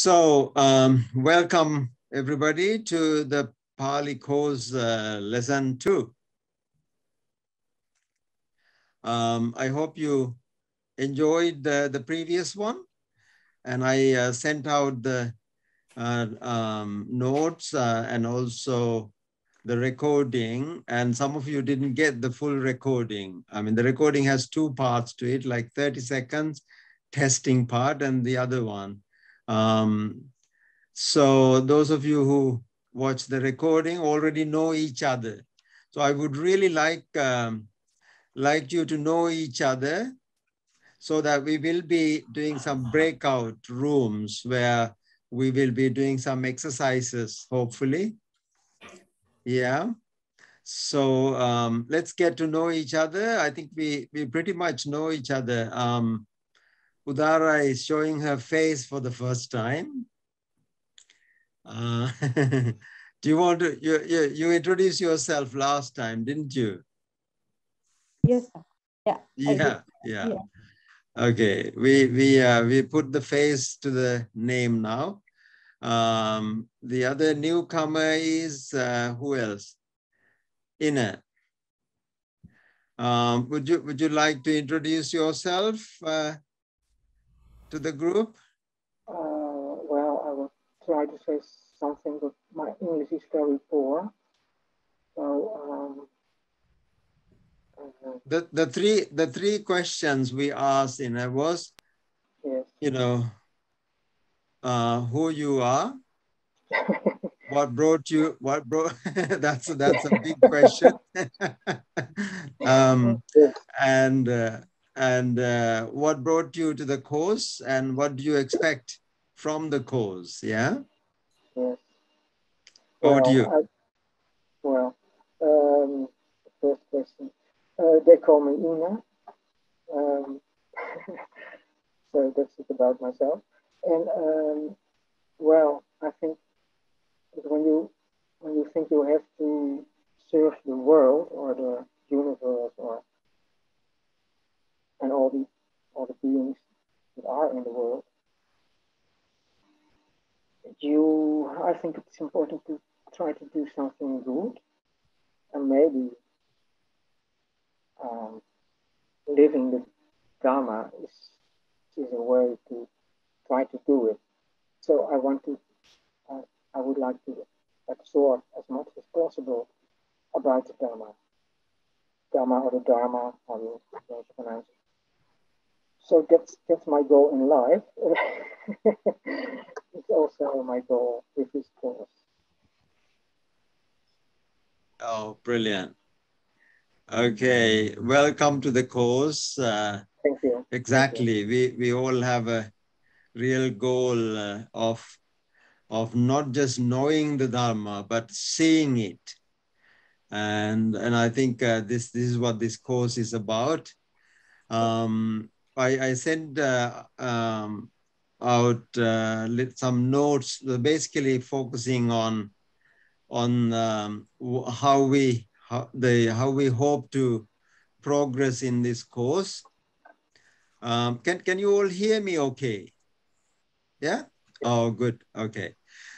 Welcome everybody to the Pali course lesson 2. I hope you enjoyed the previous one, and I sent out the notes and also the recording, and some of you didn't get the full recording. I mean, the recording has 2 parts to it, like 30 seconds testing part and the other one. So those of you who watch the recording already know each other. So I would really like you to know each other, so that we will be doing some breakout rooms where we will be doing some exercises, hopefully. Yeah. So let's get to know each other. I think we pretty much know each other. Udara is showing her face for the first time. Do you want to, you introduced yourself last time, didn't you? Yes. Yeah. Yeah. Okay, we put the face to the name now. The other newcomer is who else? Ina. Would you like to introduce yourself to the group? Well, I will try to say something, but my English is very poor. So the three questions we asked Ina was, yes. You know, who you are. What brought you? That's a big question. And what brought you to the course, and what do you expect from the course? Yeah. Yes. Over to you. First question. They call me Ina. So that's it about myself. And well, I think when you think you have to serve the world or the universe and all the beings that are in the world, I think it's important to try to do something good, and maybe living the Dharma is a way to try to do it. So I would like to absorb as much as possible about the Dharma or the Dharma, how you pronounce it. So that's my goal in life. It's also my goal with this course. Oh, brilliant. Okay, welcome to the course. Thank you. Exactly. Thank you. We all have a real goal of not just knowing the Dharma, but seeing it. And I think this is what this course is about. I sent out some notes, basically focusing on how we hope to progress in this course. Can you all hear me okay? Yeah? Oh, good. Okay.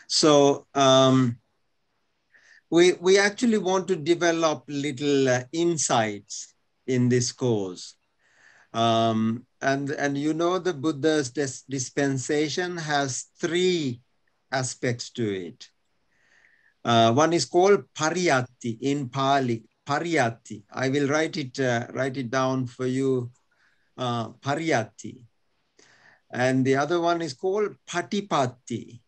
So we actually want to develop little insights in this course. And you know, the Buddha's dispensation has 3 aspects to it. One is called pariyatti in Pali. Pariyatti. I will write it down for you. Pariyatti. And the other one is called patipatti.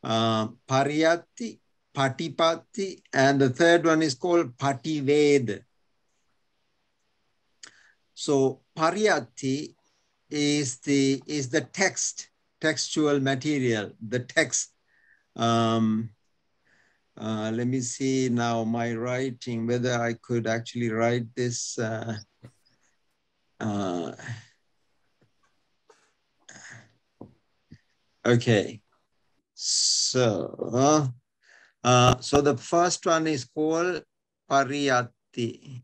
Pariyatti, patipatti, and the third one is called patived. So pariyatti is the textual material, the text. Let me see now my writing, whether I could actually write this. Okay. So the first one is called pariyatti.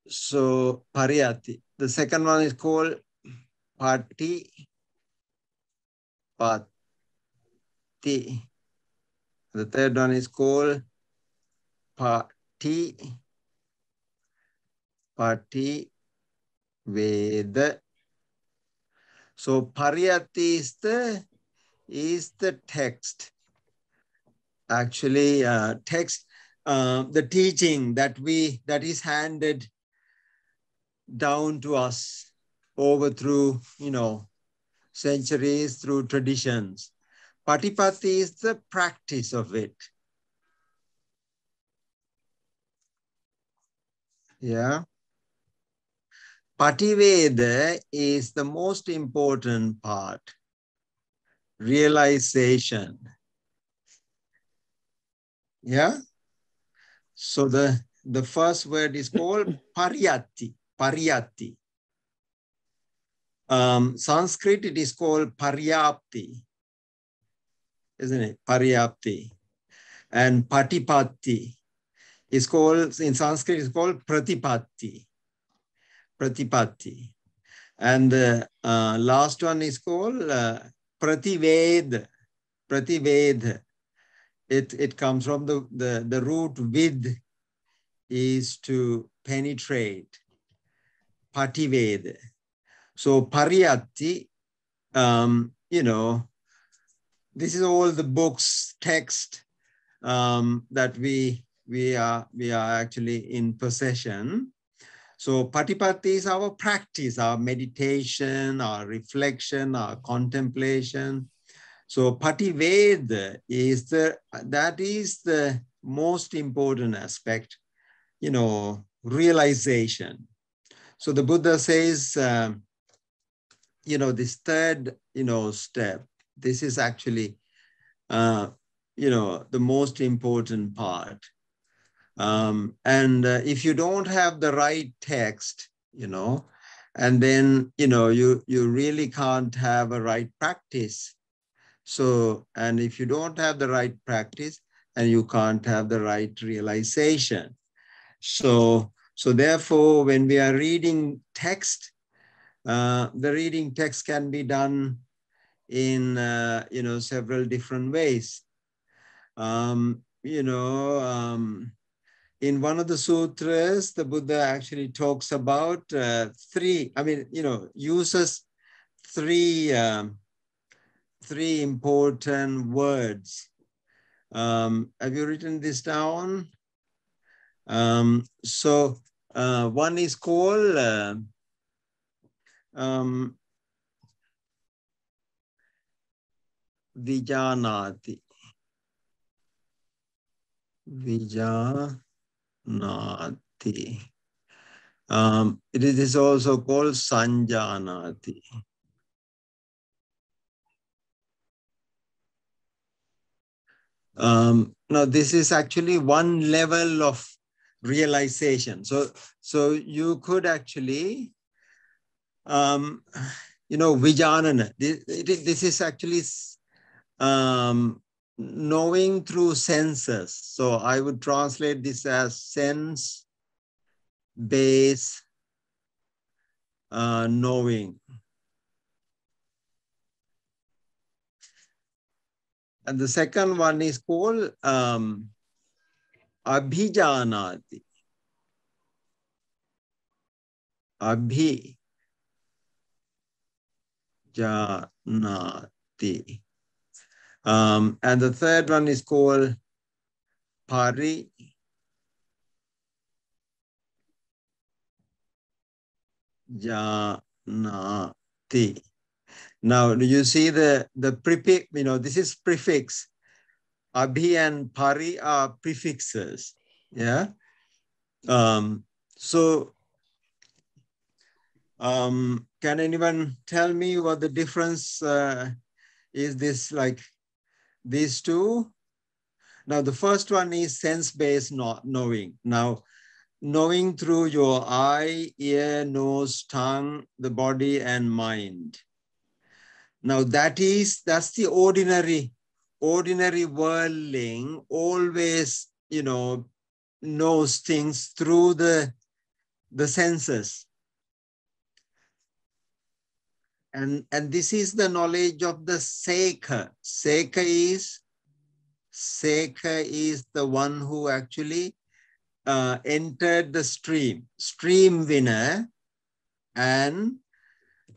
So pariyati. The second one is called pati pati. The third one is called pati veda. So pariyati is the text. Actually, text, the teaching that is handed down to us over through, centuries, through traditions. Patipati is the practice of it. Yeah. Pativeda is the most important part. Realization. Yeah. So the first word is called pariyati. Pariyati. Sanskrit, it is called paryapti, isn't it? Paryapti. And patipatti is called, in Sanskrit, it's called pratipatti. Pratipatti. And the last one is called pratived. Pratived. It comes from the root vid is to penetrate. Patived. So pariyatti, this is all the books, text that we are actually in possession. So patipatti is our practice, our meditation, our reflection, our contemplation. So patived is that is the most important aspect, realization. So the Buddha says, this third, step, this is actually, the most important part. And if you don't have the right text, and then, you really can't have a right practice. So, and if you don't have the right practice, and you can't have the right realization. So therefore, when we are reading text, the reading text can be done in, several different ways. In one of the sutras, the Buddha actually talks about uses three important words. Have you written this down? So one is called Vijanati. Vijanati. It is also called Sanjanati. Now, this is actually one level of realization. So you could actually, Vijanana. This is actually knowing through senses. So I would translate this as sense-based knowing. And the second one is called Abhijanati. Abhijanati. And the third one is called Parijanati. Now, do you see the prefix? This is prefix. Abhi and pari are prefixes. Yeah. So, can anyone tell me what the difference is? This like these two? Now, the first one is sense-based knowing. Now, knowing through your eye, ear, nose, tongue, the body, and mind. Now, that's the ordinary worldling always, knows things through the the senses. And this is the knowledge of the seeker. Seeker is the one who actually entered the stream winner, and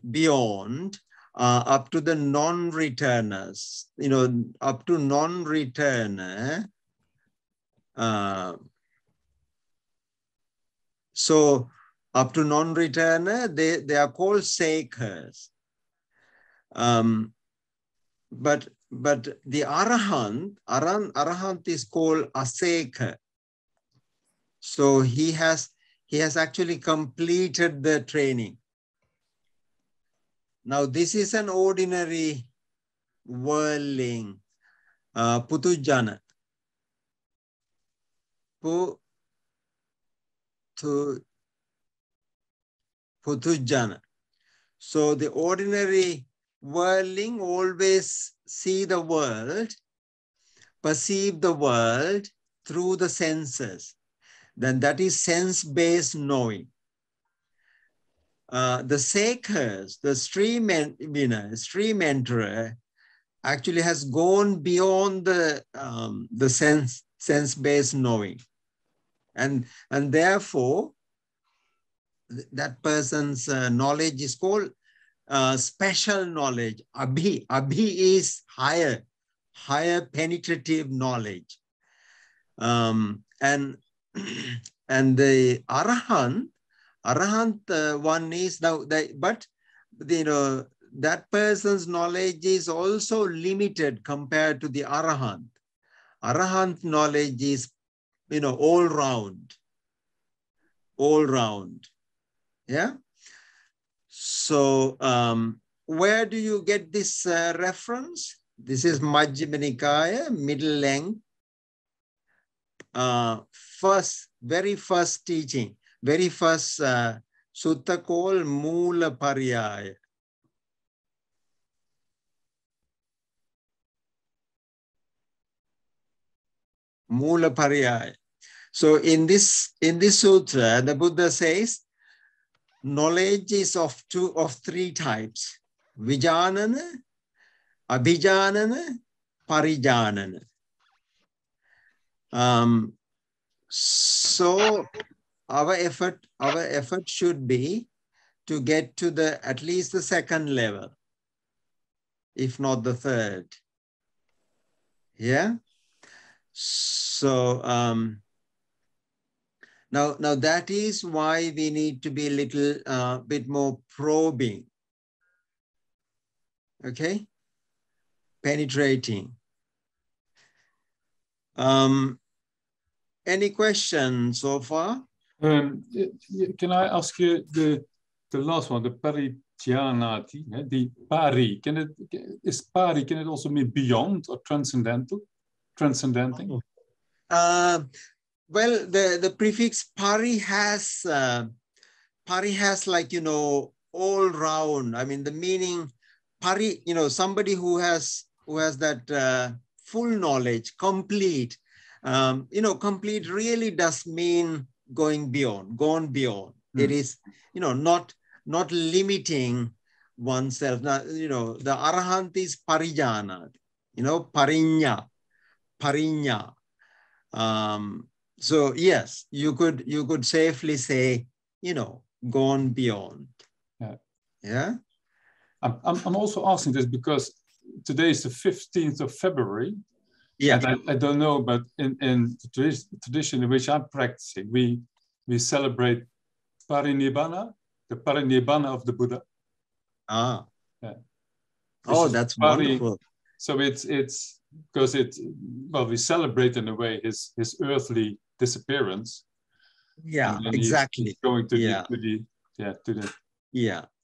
beyond, up to the non-returners, up to non-returner. So up to non-returner, they are called seekers. But the Arahant is called a seeker. So he has actually completed the training. Now this is an ordinary worldling, Putujana. Putujana. So the ordinary worldling always see the world, perceive the world through the senses. Then that is sense-based knowing. The seekers, the stream enterer, actually has gone beyond the sense-based knowing, and therefore that person's knowledge is called special knowledge. Abhi is higher penetrative knowledge, and the Arahant one is now but that person's knowledge is also limited compared to the Arahant. Arahant knowledge is all round. Yeah. So where do you get this reference? This is Majjhima Nikaya, middle length, very first teaching, very first sutta called Mula Pariyaya. Mula Pariyaya. So in this sutra, the Buddha says, knowledge is of three types: Vijanana, Abhijanana, Parijanana. So our effort should be to get to at least the second level, if not the third. Yeah. So now that is why we need to be a little bit more probing. Okay, penetrating. Any questions so far? Can I ask you the last one, the parijhanati, the pari? Can it also mean beyond or transcendenting? Well, the prefix pari has like all round. I mean, the meaning pari, somebody who has that full knowledge, complete. Complete really does mean gone beyond. It is, not limiting oneself. Now, the Arahant is parijana, parinya. So yes, you could safely say, gone beyond. Yeah. I'm also asking this because today is the 15th of February. Yeah. And I don't know, but in the tradition in which I'm practicing, we celebrate Parinibbana, the Parinibbana of the Buddha. Ah. Yeah. Oh, that's wonderful. So it's because we celebrate in a way his earthly disappearance. Yeah, exactly. He's going to the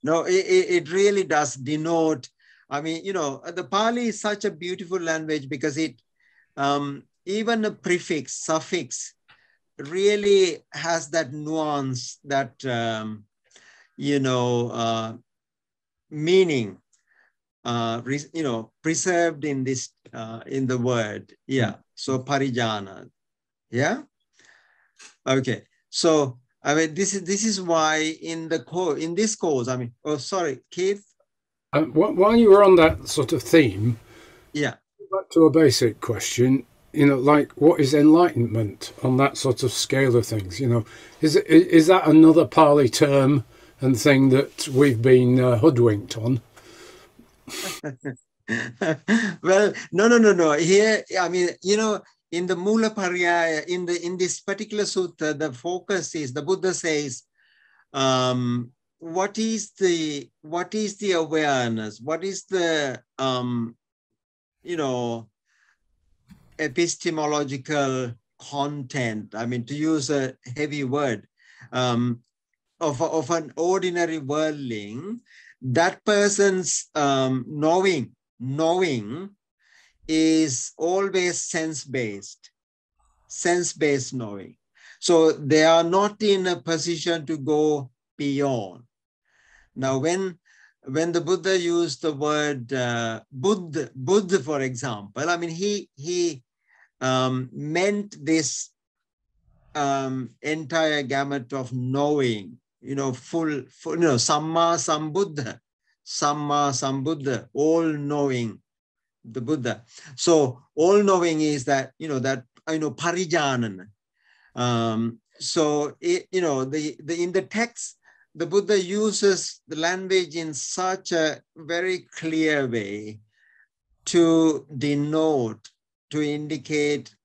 No, it really does denote. I mean, the Pali is such a beautiful language because it, even a prefix, suffix, really has that nuance, that, meaning, preserved in this, in the word. Yeah. So parijana. Yeah. Okay. So I mean, this is why in this course, I mean, oh, sorry, Keith. While you were on that sort of theme, yeah, back to a basic question, you know, like what is enlightenment on that sort of scale of things? You know, is that another Pali term and thing that we've been hoodwinked on? Well, no. Here, I mean, you know, in the Mula Pariyaya, in this particular sutta, the focus is, the Buddha says, what is the awareness? What is the you know, epistemological content? I mean, to use a heavy word, of an ordinary worldling. That person's knowing is always sense-based knowing. So they are not in a position to go beyond. Now, when the Buddha used the word Buddha, for example, I mean, he meant this entire gamut of knowing, you know, full, you know, Samma Sambuddha, all knowing, the Buddha. So all knowing is that, you know, Parijanana. So you know, in the text, the Buddha uses the language in such a very clear way to denote, to indicate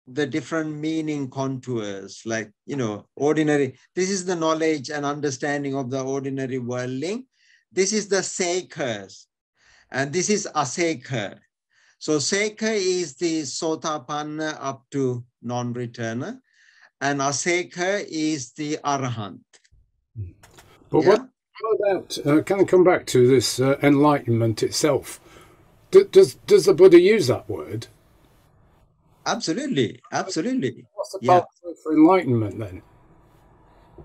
the different meaning contours, like, you know, ordinary. This is the knowledge and understanding of the ordinary worldling. This is the Sekars, and this is Asekar. So Sekar is the Sotapanna up to non-returner, and Asekar is the Arahant. But what about, can I come back to this enlightenment itself? Does the Buddha use that word? Absolutely. What's the Pali for enlightenment then?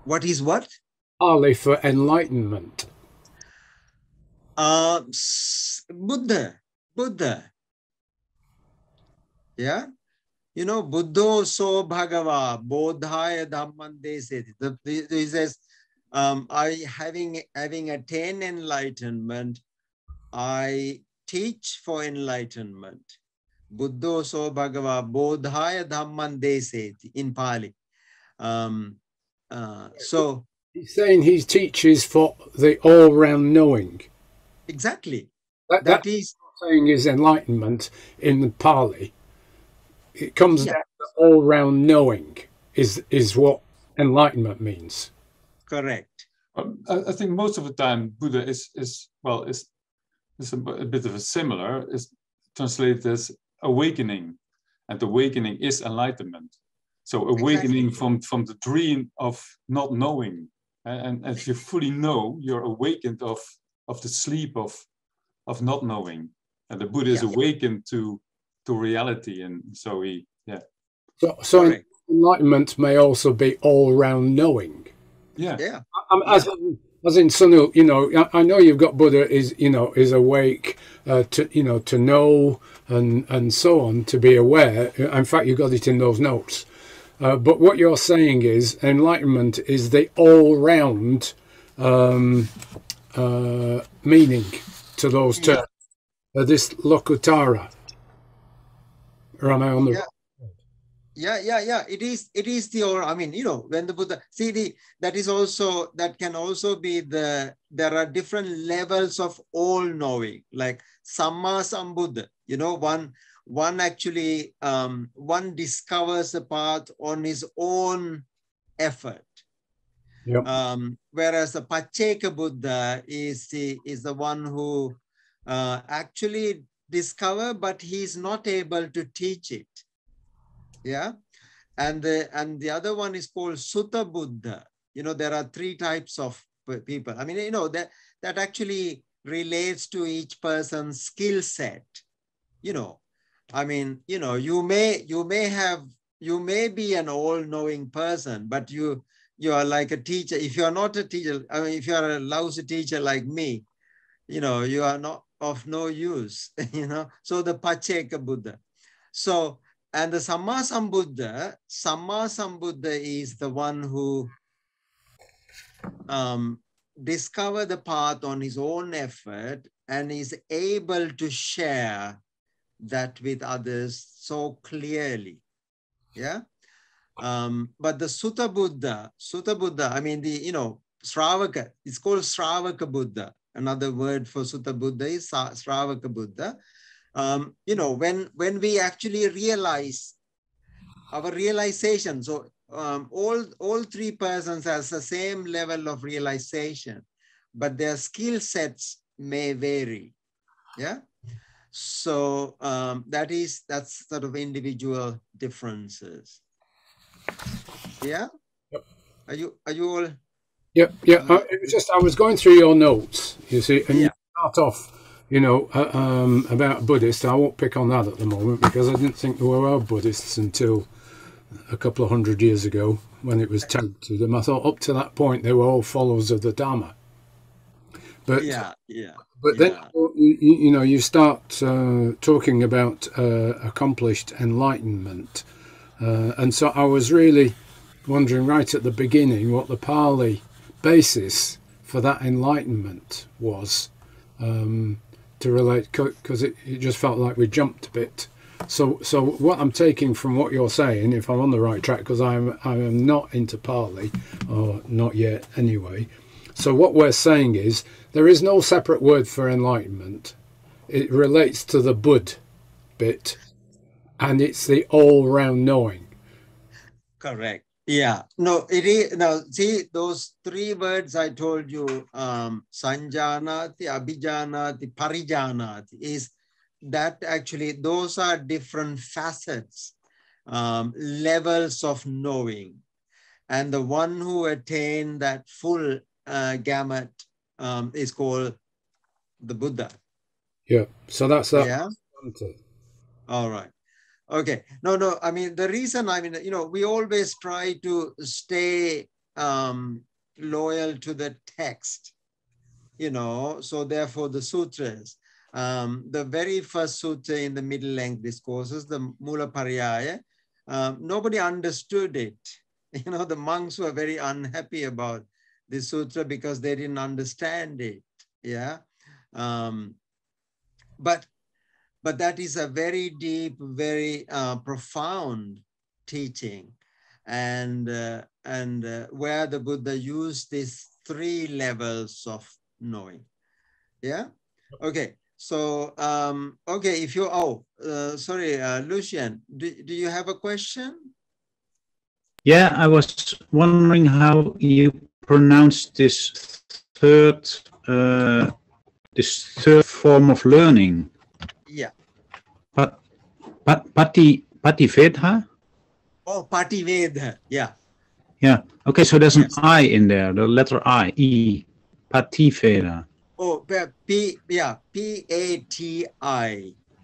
What is what? Pali for enlightenment. Buddha. Yeah. You know, Buddho so bhagava, bodhaya dhamman deseti. He says, I having attained enlightenment, I teach for enlightenment. Buddho so bhagava, bodhaya dhamman deseti, in Pali. So he's saying he teaches for the all-round knowing. Exactly. That is saying is enlightenment in the Pali. It comes down to all-round knowing is what enlightenment means. Correct. I think most of the time Buddha is a bit of a similar, is translated as awakening, and awakening is enlightenment. So awakening from the dream of not knowing, and as you fully know, you're awakened of the sleep of not knowing, and the Buddha is awakened to reality, and so he So enlightenment may also be all-round knowing. Yeah. As in Sunil, you know, I know you've got Buddha is awake to know and so on, to be aware. In fact, you got it in those notes. But what you're saying is enlightenment is the all-round meaning to those terms. This Lokutara. Or am I on the wrong? Yeah. It is the, or I mean, you know, when the Buddha, that can also be there are different levels of all knowing, like Samma Sambuddha, you know, one actually, one discovers the path on his own effort. Yep. Whereas the Pacceka Buddha is the one who actually discover, but he's not able to teach it. Yeah. And the other one is called Sutta Buddha. You know, there are three types of people. I mean, you know, that actually relates to each person's skill set. You know, I mean, you know, you may be an all-knowing person, but you are like a teacher. If you are not a teacher, I mean, if you are a lousy teacher like me, you know, you are not of no use, you know. So the Pacceka Buddha. So, and the Samma Sambuddha is the one who discover the path on his own effort and is able to share that with others so clearly. Yeah. But the Sutta Buddha, I mean, Sravaka, it's called Sravaka Buddha. Another word for Sutta Buddha is Sravaka Buddha. When we actually realize our realization, so all three persons has the same level of realization, but their skill sets may vary. Yeah. So that's sort of individual differences. Yeah. Yep. Are you all? Yep. Yeah. It was just I was going through your notes, you see, and you start off, about Buddhists. I won't pick on that at the moment because I didn't think there were Buddhists until a couple of 100 years ago when it was taught to them. I thought up to that point they were all followers of the Dharma. But then you start talking about accomplished enlightenment, and so I was really wondering right at the beginning what the Pali basis for that enlightenment was, to relate, because it just felt like we jumped a bit. So what I'm taking from what you're saying, if I'm on the right track, because I am not into Pali, or not yet anyway. So what we're saying is there is no separate word for enlightenment. It relates to the Bud bit, and it's the all-round knowing. Correct. Yeah. No, it is. Now, see, those three words I told you, Sanjanati, Abhijanati, Parijanati, is that actually those are different facets, levels of knowing. And the one who attained that full gamut is called the Buddha. Yeah. So that's that. Yeah. All right. Okay. No. I mean, the reason, we always try to stay loyal to the text, so therefore the sutras. The very first sutra in the middle length discourses, the Mula Pariyaya, nobody understood it. The monks were very unhappy about this sutra because they didn't understand it. Yeah. But that is a very deep, very profound teaching, and where the Buddha used these three levels of knowing. Yeah. Okay. So okay. If you sorry, Lucian, do you have a question? Yeah, I was wondering how you pronounce this third form of learning. Yeah. Pativedha? Oh, Pativedha. Yeah. Yeah. Okay, so there's an I in there, the letter I, E. Pativedha. Oh, P-A-T-I.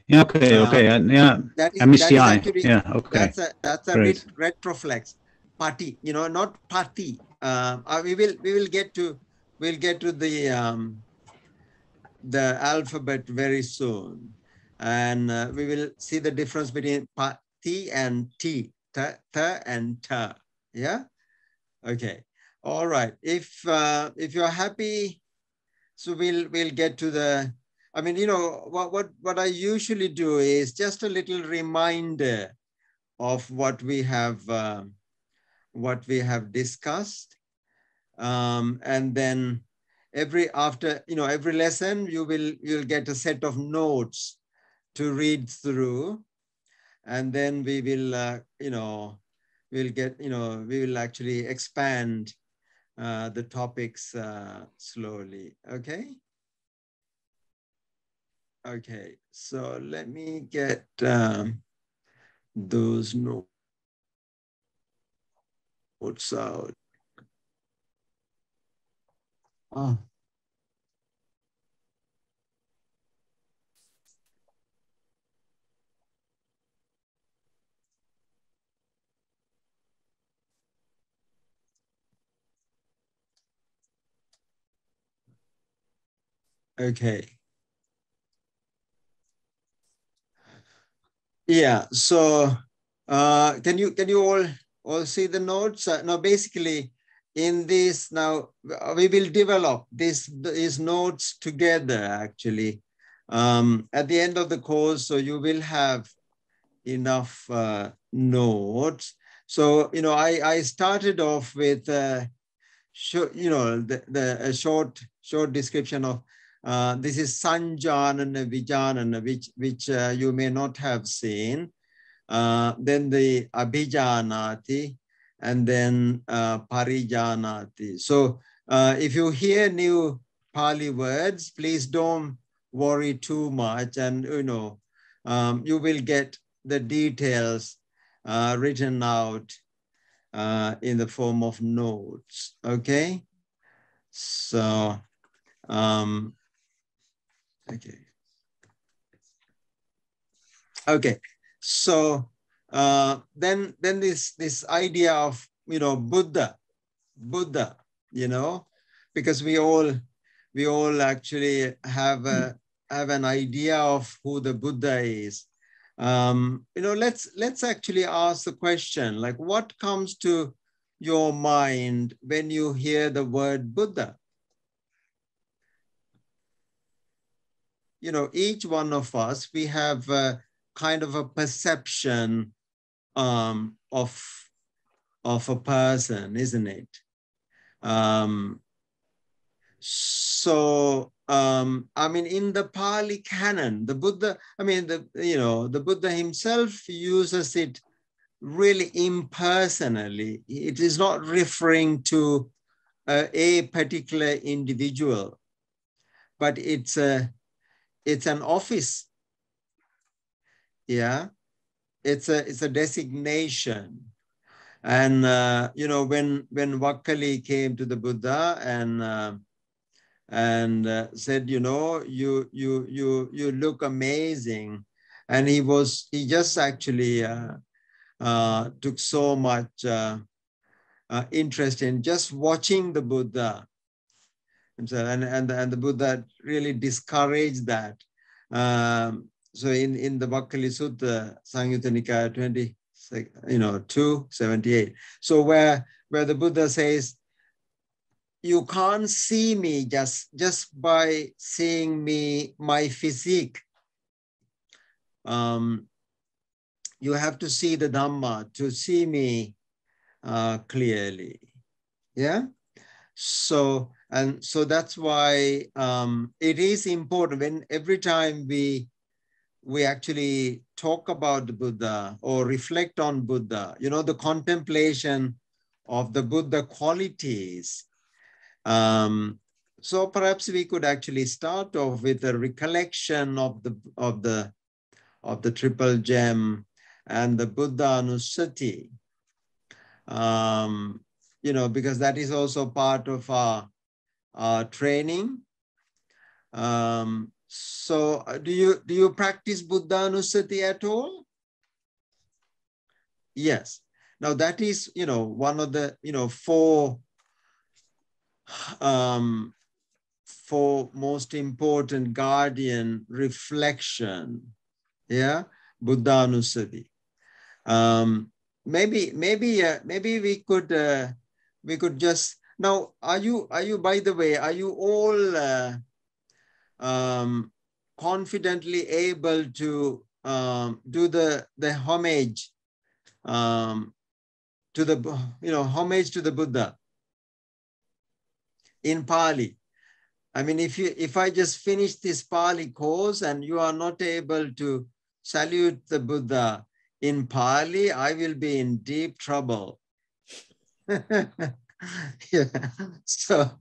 Yeah, okay. Yeah. I missed the I. Actually, yeah, okay. That's a retroflex. Pati, not pati. We'll get to the alphabet very soon, and we will see the difference between pati and t, ta and ta. Yeah. Okay. All right. If you're happy, so we'll get to the. I mean, what I usually do is just a little reminder of what we have discussed, and then every lesson you'll get a set of notes to read through, and then we will we will actually expand the topics slowly. Okay. Okay, so let me get those notes out. Oh. Okay. Yeah. So, can you all see the notes? Now, basically, in this now, we will develop these notes together actually at the end of the course. So you will have enough notes. So, you know, I started off with, a short description of this is Sanjanana Vijanana, which you may not have seen. Then the Abhijanati, and then Parijanati. So if you hear new Pali words, please don't worry too much, and you will get the details written out in the form of notes. Okay, so okay, so then this idea of Buddha, because we all actually have an idea of who the Buddha is. Let's actually ask the question, like, what comes to your mind when you hear the word Buddha? Each one of us, we have kind of a perception of a person, isn't it? So I mean, in the Pali canon, the Buddha, I mean, the Buddha himself uses it really impersonally. It is not referring to a particular individual, but it's an office. Yeah, it's a designation. And when Vakkali came to the Buddha and said, you look amazing, and he just actually took so much interest in just watching the Buddha himself, and the Buddha really discouraged that. So in the Vakkali Sutta, Samyutta Nikaya 278. So where the Buddha says, you can't see me just by seeing my physique. You have to see the Dhamma to see me clearly. Yeah. So that's why it is important when every time we actually talk about the Buddha or reflect on Buddha, the contemplation of the Buddha qualities. So perhaps we could actually start off with a recollection of the triple gem and the Buddha Anusati, because that is also part of our training. So do you practice Buddha Anusati at all? Yes. Now that is, one of the, four most important guardian reflection. Yeah, Buddha Anusati. Maybe we could just now. Are you by the way? Are you all confidently able to do the homage to the homage to the Buddha in Pali? I mean, if I just finish this Pali course and you are not able to salute the Buddha in Pali, I will be in deep trouble. Yeah. So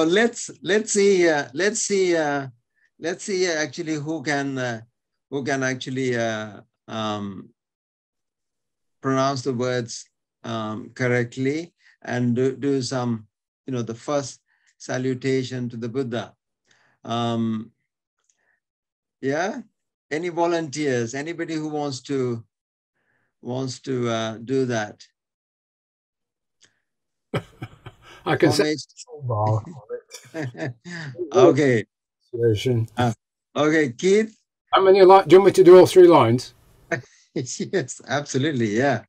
let's see actually who can actually pronounce the words correctly and do some, the first salutation to the Buddha. Yeah. Any volunteers? Anybody who wants to do that? I can say okay. Okay, Keith. How many do you want me to do all 3 lines? Yes, absolutely. Yeah.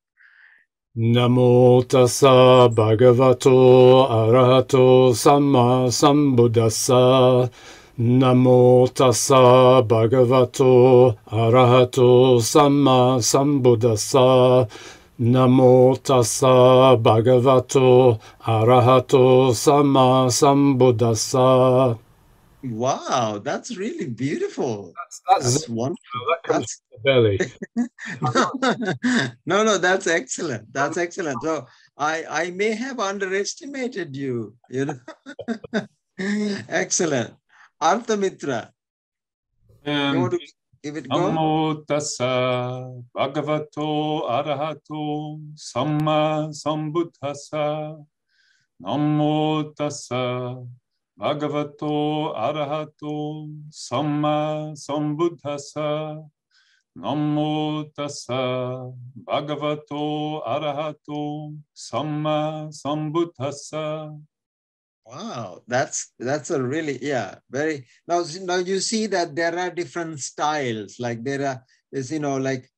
Namo tassa bhagavato arahato samma sambuddhassa. Namo tassa bhagavato arahato samma sambuddhassa. Namo tassa bhagavato arahato samma sambuddhassa. Wow, that's really beautiful. That's wonderful. that comes from the belly. No, that's excellent. That's excellent. So I may have underestimated you, you know. Excellent. Arthamitra, you want to give it a go? Namo tassa bhagavato arahato samma sambuddhassa. Namo tassa bhagavato arahato samma sambuddhassa. Namo tassa bhagavato arahato samma sambuddhassa. Wow, that's a really, yeah, very, now you see that there are different styles, like there's, you know, like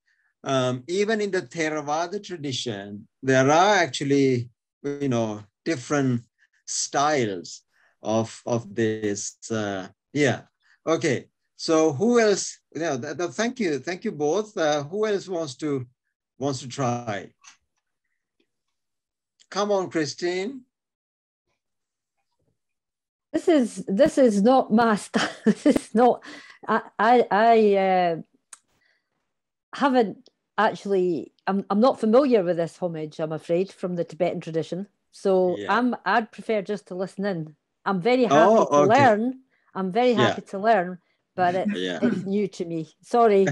even in the Theravada tradition, there are actually, you know, different styles of this, yeah. Okay, so who else, yeah, thank you both. Who else wants to try? Come on, Christine. This is not my style. This is not. I haven't actually. I'm not familiar with this homage, I'm afraid, from the Tibetan tradition. So yeah. I'd prefer just to listen in. I'm very happy to learn. I'm very happy to learn, but it's new to me. Sorry,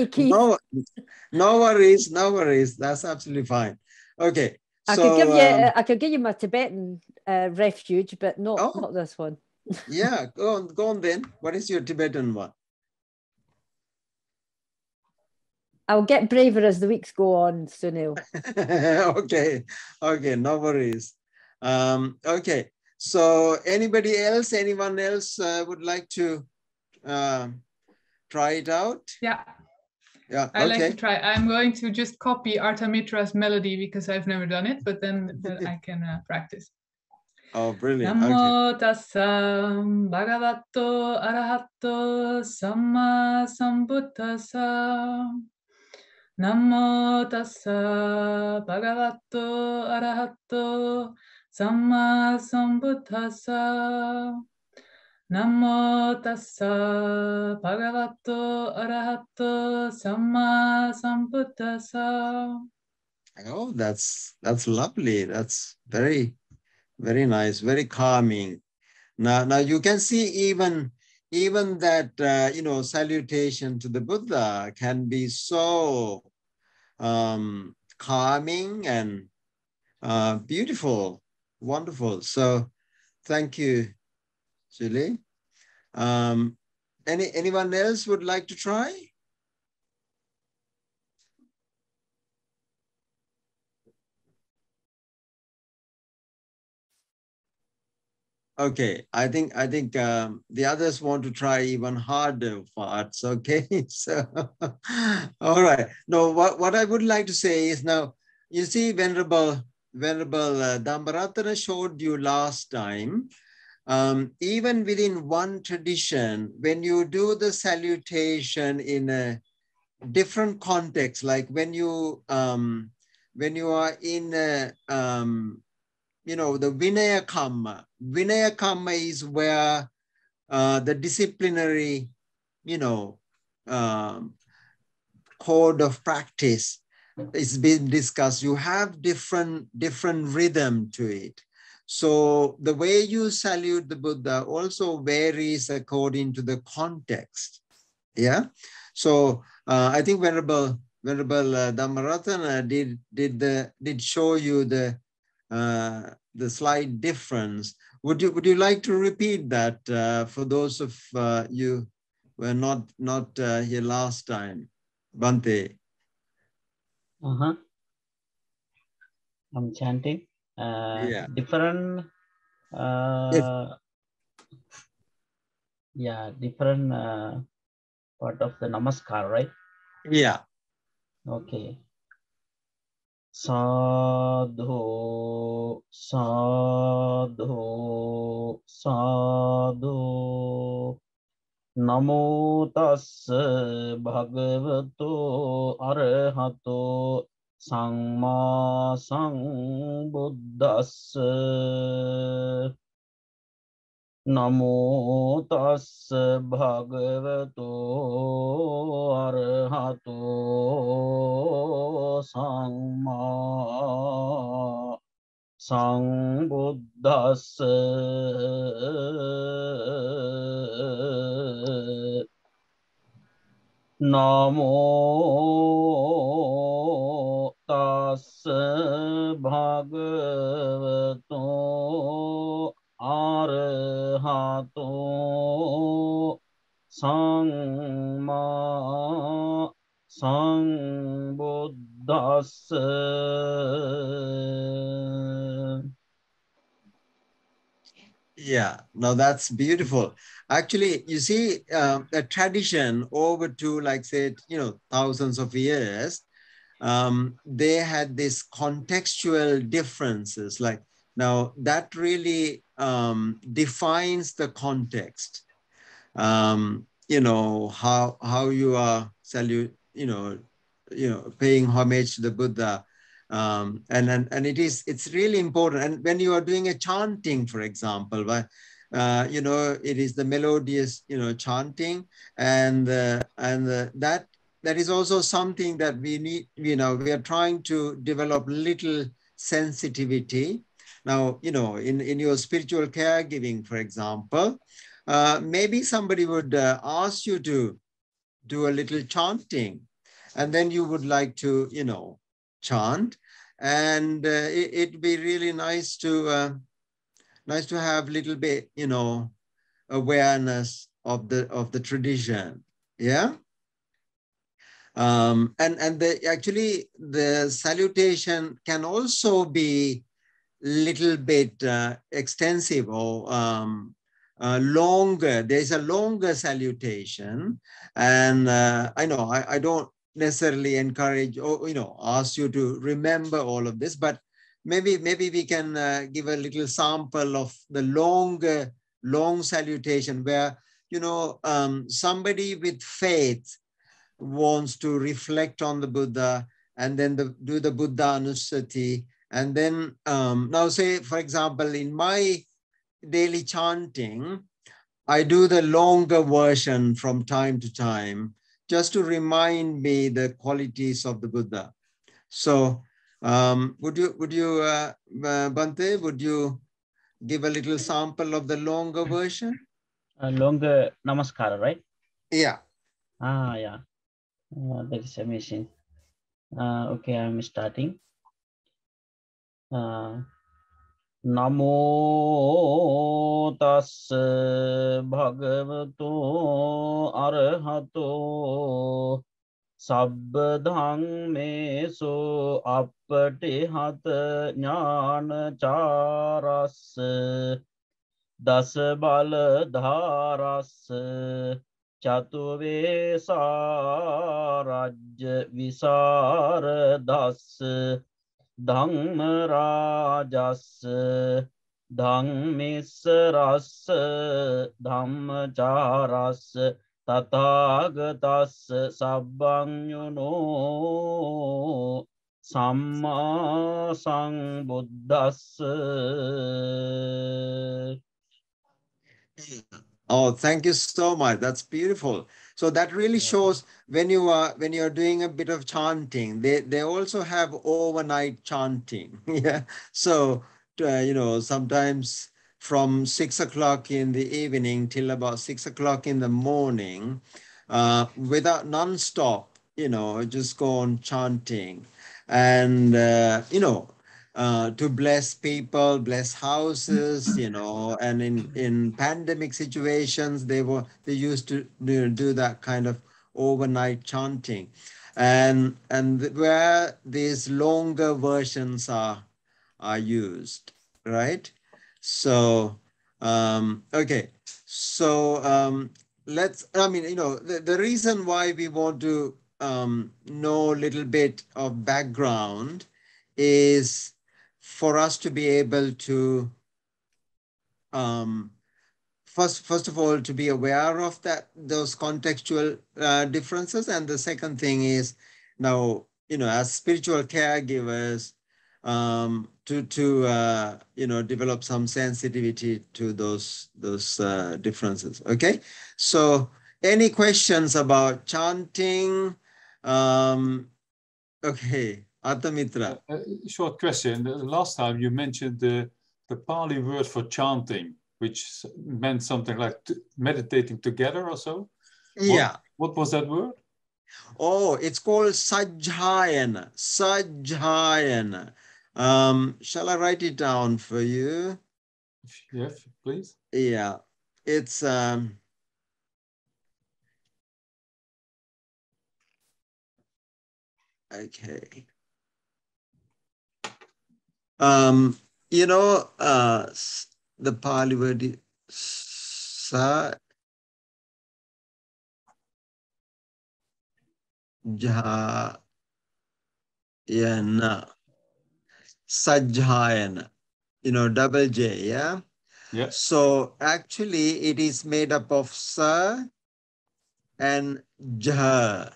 Keith. No worries. That's absolutely fine. Okay. So I could give you my Tibetan refuge, but not this one. Yeah, go on then. What is your Tibetan one? I'll get braver as the weeks go on, Sunil. Okay, no worries. Okay, so anyone else would like to try it out? Yeah. Yeah, I'd like to try. I'm going to just copy Artamitra's melody because I've never done it, but then I can practice. Oh, brilliant. Namo tassa bhagavato arahato samma sambuddhassa. Namo tassa bhagavato arahato samma sambuddhassa. Namo tassa bhagavato arahato samma sambuddhassa. Oh, that's lovely. That's very, very nice, very calming. Now you can see even that you know, salutation to the Buddha can be so calming and beautiful, wonderful. So thank you, Julie. Anyone else would like to try? Okay, I think the others want to try even harder parts. Okay, so all right. No, what I would like to say is, now you see, Venerable Dhammarathana showed you last time. Even within one tradition, when you do the salutation in a different context, like when you are in a, you know, the Vinaya Kamma. Vinaya Kamma is where the disciplinary, you know, code of practice is being discussed. You have different rhythm to it. So the way you salute the Buddha also varies according to the context. Yeah. So I think Venerable Dhammarathana did show you the slight difference. Would you like to repeat that for those of you who were not here last time? Bhante. I'm chanting. Yeah. Different. Yeah, different part of the namaskar, right? Yeah. Okay. Sadhu, sadhu, sadhu. Namo tassa bhagavato arahato samma sambuddhassa. Namo tassa bhagavato arahato samma sambuddhassa. Namo tassa bhagavato arahato samma sambuddhassa. Yeah, no, that's beautiful. Actually, you see, a tradition over to, like, say, thousands of years, they had this contextual differences. Like, now that really defines the context. How you are paying homage to the Buddha. And it's really important. And when you are doing a chanting, for example, it is the melodious, chanting, and that is also something that we need. We are trying to develop little sensitivity. Now, in your spiritual caregiving, for example, maybe somebody would ask you to do a little chanting, and then you would like to, chant, and it'd be really nice to have a little bit, awareness of the tradition. Yeah. And actually the salutation can also be little bit extensive or longer. There's a longer salutation, and I know I don't necessarily encourage or ask you to remember all of this, but maybe we can give a little sample of the long salutation where somebody with faith wants to reflect on the Buddha and then do the Buddha Anusati. And then now say, for example, in my daily chanting, I do the longer version from time to time, just to remind me the qualities of the Buddha. So would you, Bhante, would you give a little sample of the longer version? Longer namaskara, right? Yeah. Yeah. That is amazing. Okay, I'm starting. Namo tassa bhagavato arahato sabbadhang meso appatihata jnana charas dasabala dharas Chatuvesa Rajya Visaradas Dhammarajas Dhammisras Dhammacharas Tathagatas Sabbanyuno Samma Sambuddhas. Oh, thank you so much. That's beautiful. So that really shows when you're doing a bit of chanting, they also have overnight chanting. Yeah. So sometimes from 6 o'clock in the evening till about 6 o'clock in the morning, without non-stop, just go on chanting, and to bless people, bless houses, and in pandemic situations, they used to do that kind of overnight chanting, and where these longer versions are used, right? So okay, so the reason why we want to know a little bit of background is for us to be able to, first of all, to be aware of those contextual differences. And the second thing is now, as spiritual caregivers, to develop some sensitivity to those differences. Okay, so any questions about chanting? Okay, Artamitra. Short question. The last time you mentioned the Pali word for chanting, which meant something like meditating together or so. Yeah. What was that word? Oh, it's called Sajjhayana. Sajjhayana. Shall I write it down for you? Yes, please. Yeah, it's okay. The Pali word Sajjhayana. Sajjhayana. Double J, yeah? Yeah. So actually it is made up of Sa and Jha.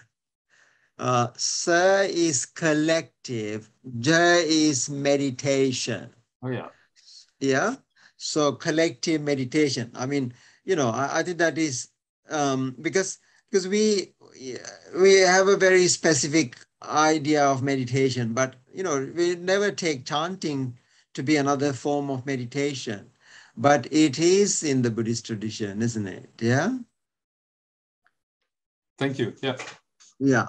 Sa is collective, Jha is meditation. Oh, yeah. Yeah. So collective meditation. I mean, I think that is because we have a very specific idea of meditation, but we never take chanting to be another form of meditation. But it is in the Buddhist tradition, isn't it? Yeah. Thank you. Yeah. Yeah.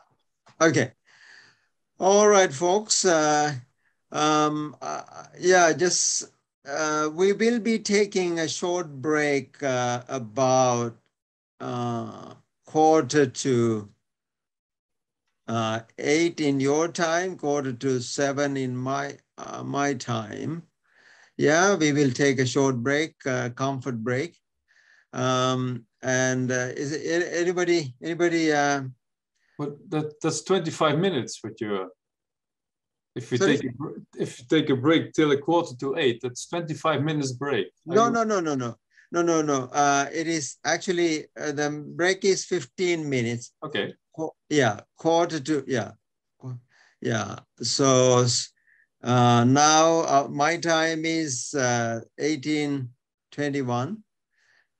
Okay. All right, folks. We will be taking a short break about 7:45 in your time, 6:45 in my time. Yeah, we will take a short break, comfort break. And is it anybody? But that's 25 minutes with you. If you take a break till 7:45, that's 25 minutes break. No. It is actually the break is 15 minutes. Okay. Yeah, 7:45. Yeah. So now my time is 18:21,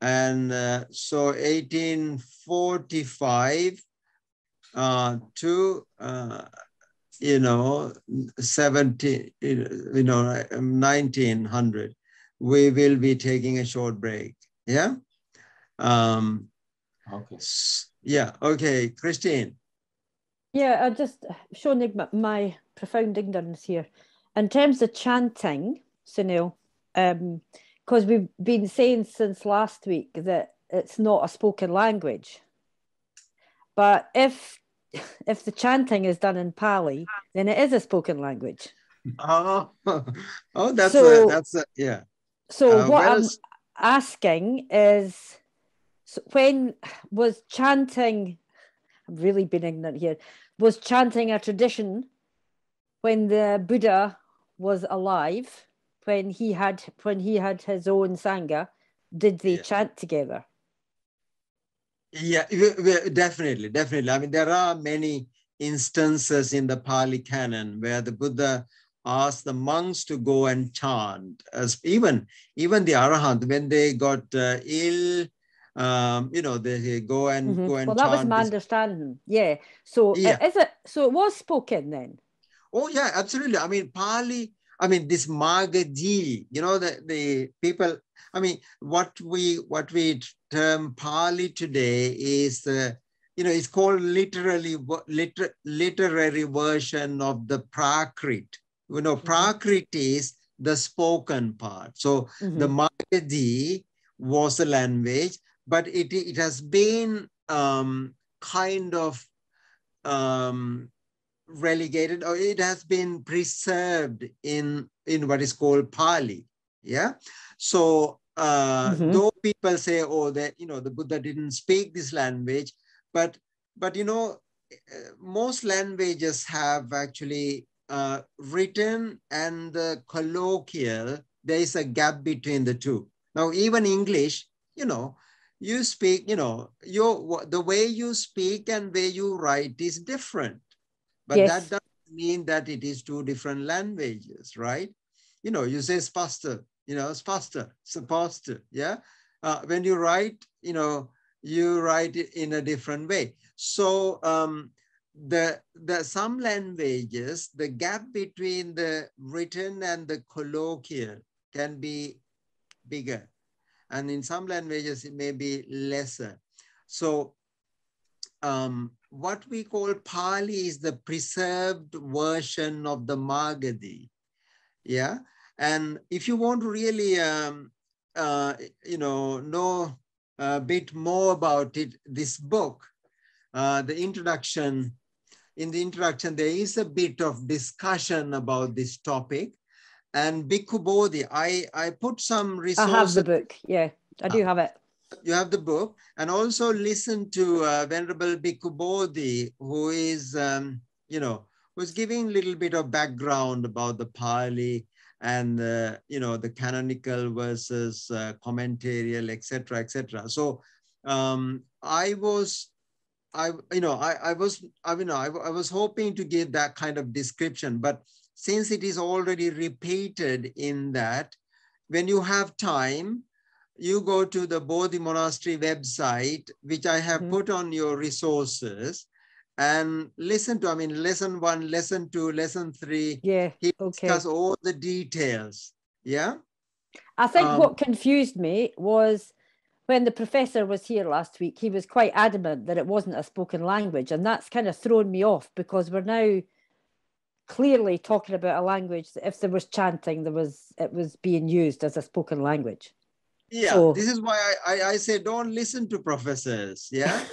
and so 18:45 to 1900, we will be taking a short break. Yeah. Okay. Yeah. Okay, Christine. Yeah, I just showing my profound ignorance here in terms of chanting, Sunil. Because we've been saying since last week that it's not a spoken language, but if the chanting is done in Pali, then it is a spoken language. That's yeah. So what I'm asking is, when was chanting? I've really been ignorant here. Was chanting a tradition when the Buddha was alive? When he had his own sangha, did they chant together? Yeah, definitely. I mean, there are many instances in the Pali canon where the Buddha asked the monks to go and chant. As even the Arahant, when they got ill, they go and Well, chant. that was my understanding. Yeah. So is it? So it was spoken then. Oh yeah, absolutely. I mean, Pali. I mean, this Magaji. The people. I mean, what we term Pali today is it's called literary version of the Prakrit. Prakrit is the spoken part. So the Magaji was a language, but it has been kind of relegated, or it has been preserved in what is called Pali. Yeah. So though people say, that the Buddha didn't speak this language, but most languages have actually written and the colloquial, there is a gap between the two. Now, even English, you speak, the way you speak and way you write is different. But yes. that doesn't mean that it is two different languages, right? You say spaster, spaster, supposed to, yeah? When you write, you write it in a different way. So some languages, the gap between the written and the colloquial can be bigger. And in some languages, it may be lesser. So what we call Pali is the preserved version of the Magadhi. Yeah. And if you want to really, know a bit more about it, this book, in the introduction, there is a bit of discussion about this topic. And Bhikkhu Bodhi, I put some resources. I have the book. Yeah, I do have it. You have the book, and also listen to Venerable Bhikkhu Bodhi, who is, who's giving a little bit of background about the Pali and, the canonical versus commentarial, etc., etc. So I was hoping to give that kind of description, but since it is already repeated in that, when you have time, you go to the Bodhi Monastery website, which I have put on your resources, and listen to, lesson 1, lesson 2, lesson 3. Yeah, he okay. discuss all the details. Yeah. I think what confused me was when the professor was here last week, he was quite adamant that it wasn't a spoken language. And that's kind of thrown me off, because we're now clearly talking about a language that if there was chanting, it was being used as a spoken language. Yeah, so, this is why I say don't listen to professors, yeah,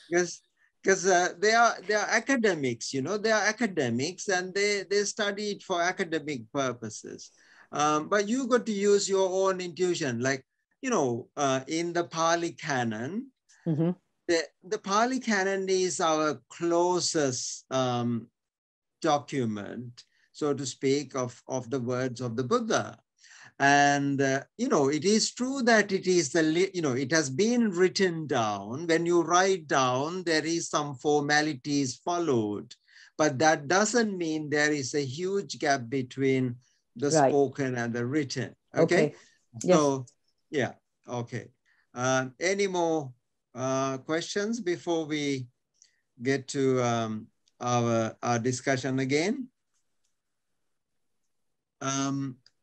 because they are academics, they are academics, and they study it for academic purposes. But you got to use your own intuition, like in the Pali Canon. The Pali Canon is our closest document, so to speak, of the words of the Buddha. And, it is true that it is it has been written down. When you write down, there is some formalities followed, but that doesn't mean there is a huge gap between the spoken and the written. Okay. So, yes. Yeah. Okay. Any more questions before we get to our discussion again?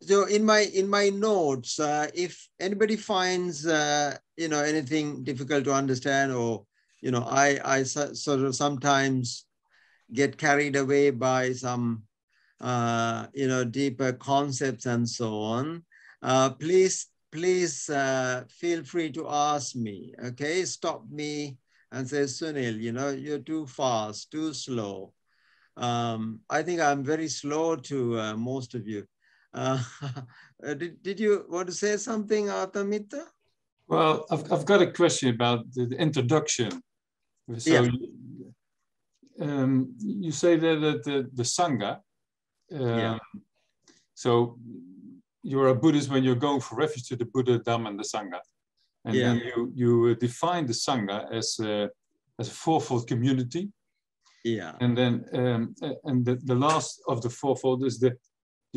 So in my notes, if anybody finds anything difficult to understand, or I sort of sometimes get carried away by some deeper concepts and so on, please feel free to ask me. Okay, stop me and say, Sunil, you're too fast, too slow. I think I'm very slow to most of you. Did you want to say something, Artamita? Well, I've got a question about the introduction. So you say that the Sangha, so you're a Buddhist when you're going for refuge to the Buddha, Dhamma, and the Sangha. And then you define the Sangha as a fourfold community. Yeah. And then the last of the fourfold is the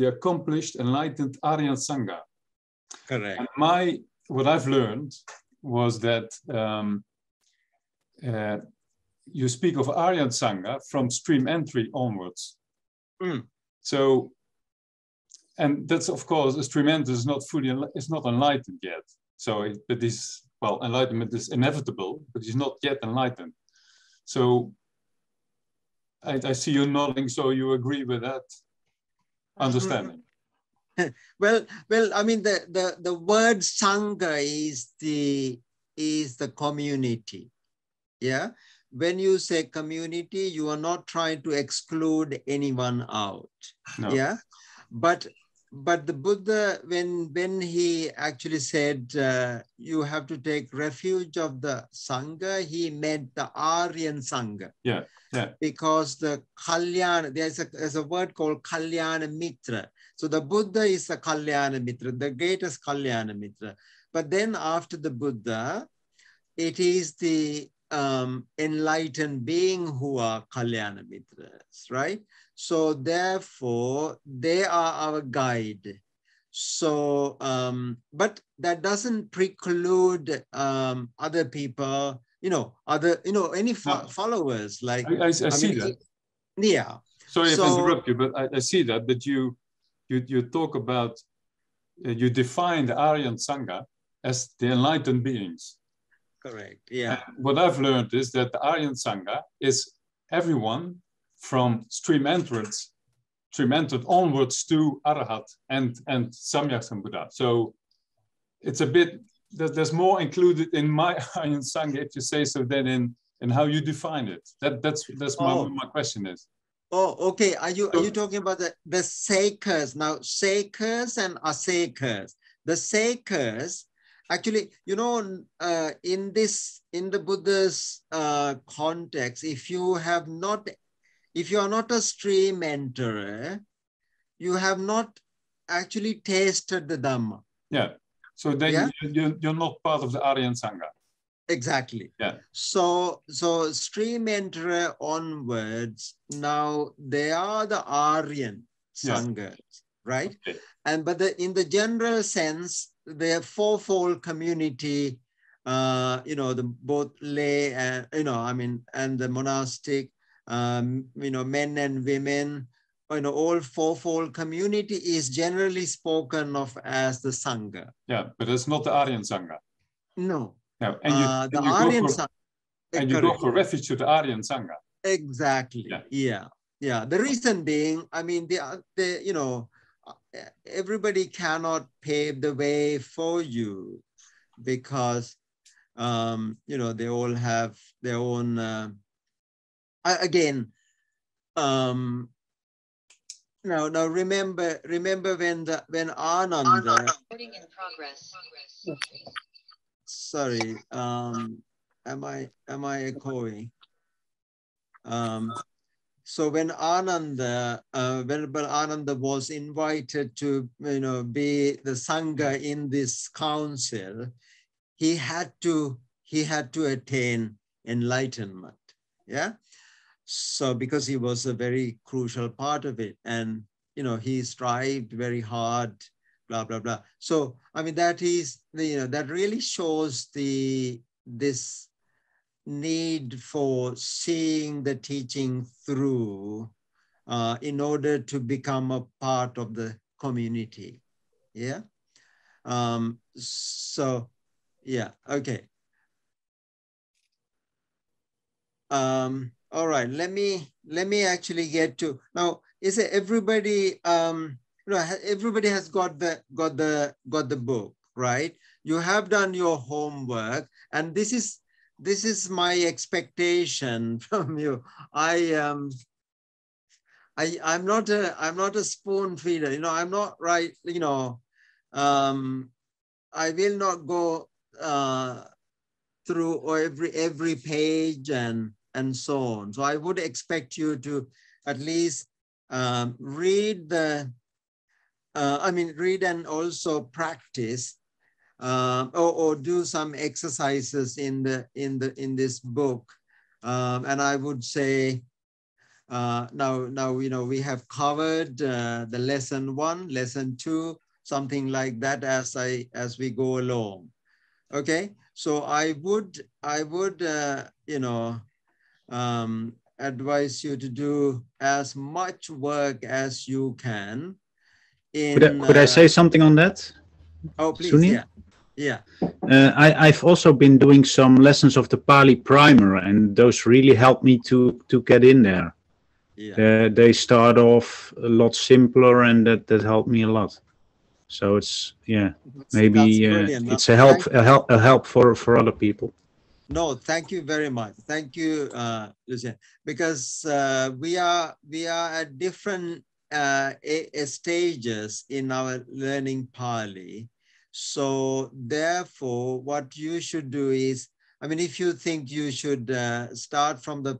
accomplished, enlightened Aryan Sangha. Correct. And what I've learned was that you speak of Aryan Sangha from stream entry onwards. So, and that's of course, a stream entry is not enlightened yet. So enlightenment is inevitable, but he's not yet enlightened. So I see you nodding, so you agree with that understanding. Well, I mean, the word Sangha is the community. Yeah. When you say community, you are not trying to exclude anyone out. No. Yeah. But but the Buddha, when he actually said you have to take refuge of the Sangha, he meant the Aryan Sangha. Yeah, yeah. Because the Kalyana, there's a word called Kalyana Mitra. So the Buddha is the Kalyana Mitra, the greatest Kalyana Mitra. But then after the Buddha, it is the enlightened being who are Kalyana Mitras, right? So therefore, they are our guide. So, but that doesn't preclude other people, any followers. Like I see that. Yeah. Sorry if I interrupt you, but I see that. But you talk about, you define the Aryan Sangha as the enlightened beings. Correct. Yeah. And what I've learned is that the Aryan Sangha is everyone from stream entered onwards to Arahat and Samyak Sambuddha. So it's a bit, there's more included in my Aryan Sangha, if you say so, than in how you define it. That's my question is. Oh, okay. Are you talking about the Sakers? Now, Sakers and Asakers. The Sakers, actually, in the Buddha's context, if you are not a stream enterer, you have not actually tasted the Dhamma. Yeah. So then you're not part of the Aryan Sangha. Exactly. Yeah. So stream enterer onwards, now they are the Aryan Sanghas, right? Okay. But in the general sense, the fourfold community, both lay and and the monastic, men and women, all fourfold community is generally spoken of as the Sangha. Yeah, but it's not the Aryan Sangha. No. No, and you go for refuge to the Aryan Sangha. Exactly. Yeah. The reason being, everybody cannot pave the way for you because, they all have their own. Now remember when Ananda. Recording in progress. Sorry, am I echoing? So when Ananda, Venerable Ananda was invited to, be the Sangha in this council, he had to attain enlightenment. Yeah. So because he was a very crucial part of it, and he strived very hard. Blah blah blah. So that is that really shows this need for seeing the teaching through in order to become a part of the community. Yeah. Okay. All right. Let me actually get to now. Is it everybody? Everybody has got the book, right? You have done your homework, and this is my expectation from you. I'm not a spoon feeder. I'm not right. I will not go through every page and so on. So I would expect you to at least read read and also practice, or do some exercises in this book. And I would say now we have covered the lesson 1, lesson 2, something like that as we go along. Okay, so I would advise you to do as much work as you can. Could I say something on that? Oh, please, Sunil? Yeah. I've also been doing some lessons of the Pali primer, and those really helped me to get in there. Yeah. They start off a lot simpler, and that helped me a lot. So it's maybe it's a help for other people. No, thank you very much. Thank you, Lucien, because we are at different stages in our learning Pali. So therefore, what you should do is, I mean, if you think you should start from the,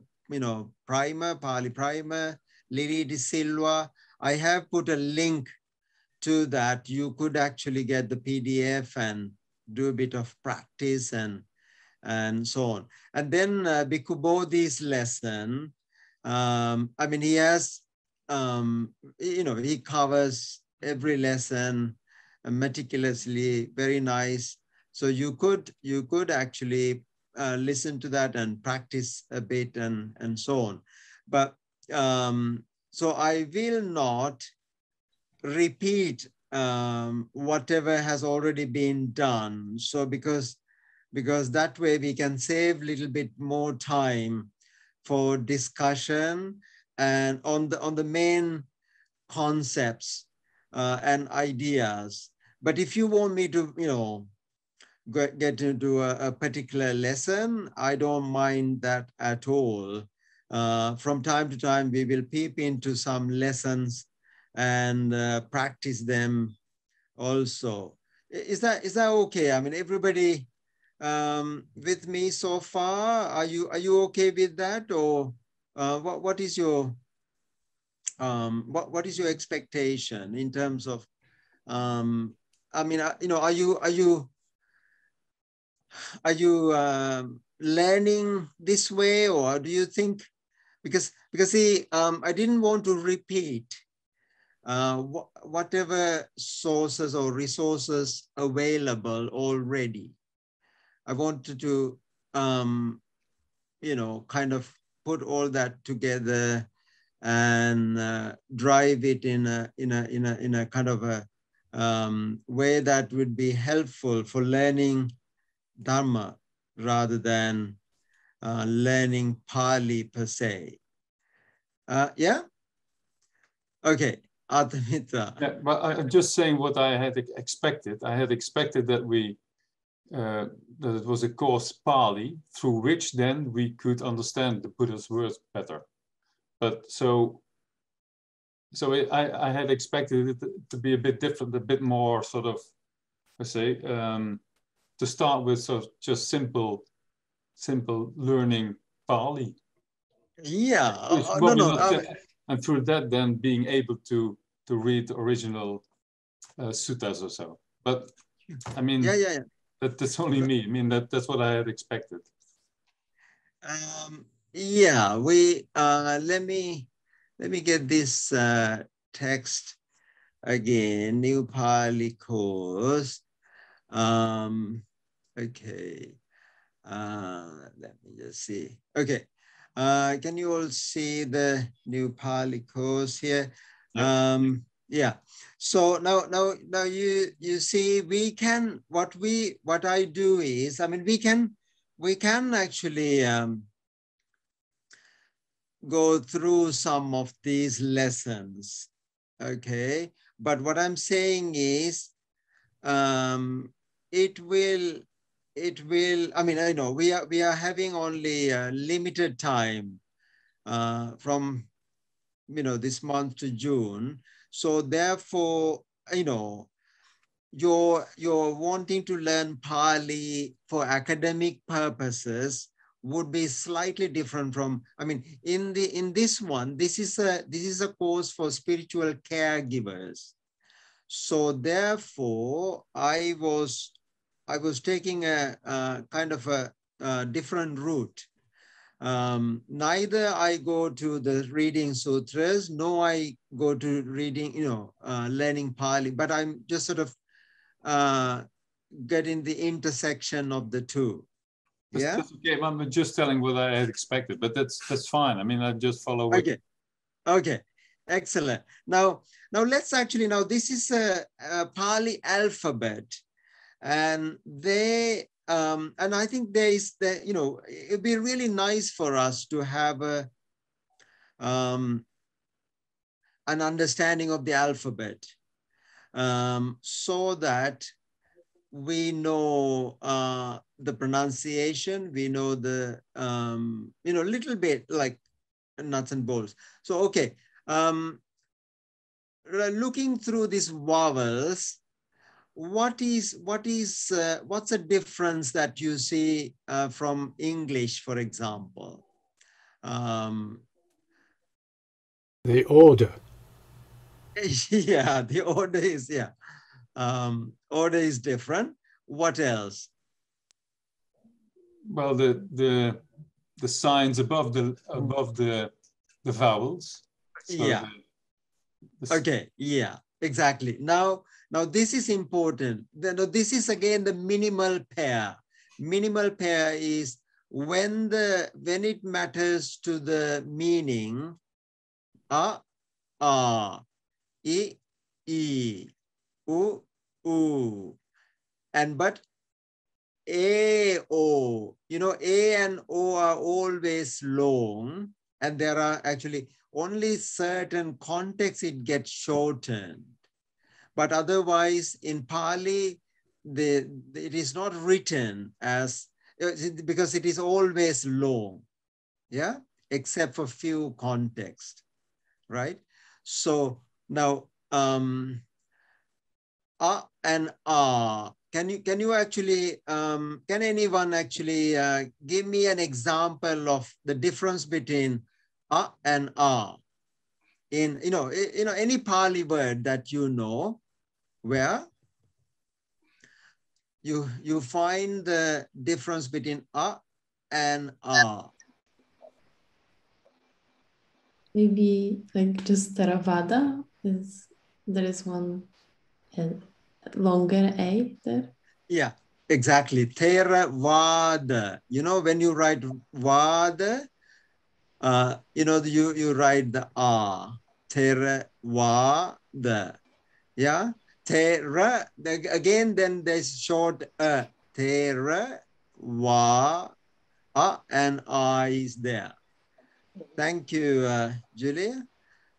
primer, Pali primer, Lili de Silva, I have put a link to that. You could actually get the PDF and do a bit of practice and so on. And then Bhikkhu Bodhi's lesson, I mean, he has, he covers every lesson meticulously, very nice. So you could actually listen to that and practice a bit and so on. But so I will not repeat whatever has already been done. So because that way we can save a little bit more time for discussion and on the main concepts and ideas. But if you want me to, get into a particular lesson, I don't mind that at all. From time to time, we will peep into some lessons and practice them also. Is that okay? I mean, everybody with me so far? Are you okay with that, or what is your what is your expectation in terms of I mean, are you learning this way, or do you think, because see, I didn't want to repeat whatever sources or resources available already. I wanted to kind of put all that together and drive it in a kind of a way that would be helpful for learning Dharma rather than learning Pali per se. Yeah? Okay, Artamitra. Yeah, but I'm just saying what I had expected. I had expected that that it was a course Pali through which then we could understand the Buddha's words better. But so I had expected it to be a bit different, a bit more sort of, let's say, to start with sort of just simple learning Pali. Yeah, And through that then being able to read the original suttas or so. But I mean, yeah. That's only me. I mean, that's what I had expected. Yeah, we let me get this text again. New Pali course. Okay. Let me just see. Okay. Can you all see the new Pali course here? Yep. Yeah. So now you see, we can, what I do is, I mean, we can actually go through some of these lessons. Okay. But what I'm saying is, it will, I mean, I know we are having only a limited time from, this month to June. So therefore, you're wanting to learn Pali for academic purposes would be slightly different from, I mean, in this one, this is a course for spiritual caregivers. So therefore, I was taking a kind of a different route. Neither I go to the reading sutras, nor I go to reading, learning Pali, but I'm just sort of getting the intersection of the two. Yeah. That's okay. I'm just telling what I had expected, but that's fine. I mean, I just follow what. Okay. Excellent. Now let's actually, this is a Pali alphabet, and they, and I think there is it'd be really nice for us to have an understanding of the alphabet, so that we know the pronunciation, we know the, little bit like nuts and bolts. So, okay. looking through these vowels, what's the difference that you see from English, for example? The order. Yeah, the order is, order is different. What else? Well, the signs above the vowels. So yeah. Okay. Yeah. Exactly. Now this is important. This is again the minimal pair. Minimal pair is when it matters to the meaning. A, I, U, U, and but A, O. You know, A and O are always long, and there are actually only certain contexts it gets shortened. But otherwise, in Pali, it is not written as, because it is always long, yeah, except for few contexts, right? So now, and can you actually, can anyone actually give me an example of the difference between and in any Pali word that you know, where you find the difference between and Maybe like just Theravada there is one longer A there. Yeah, exactly. Theravada. You know, when you write Vada, you write the Theravada. Yeah. Thera, again, then there's short Thera, and is there. Thank you, Julia.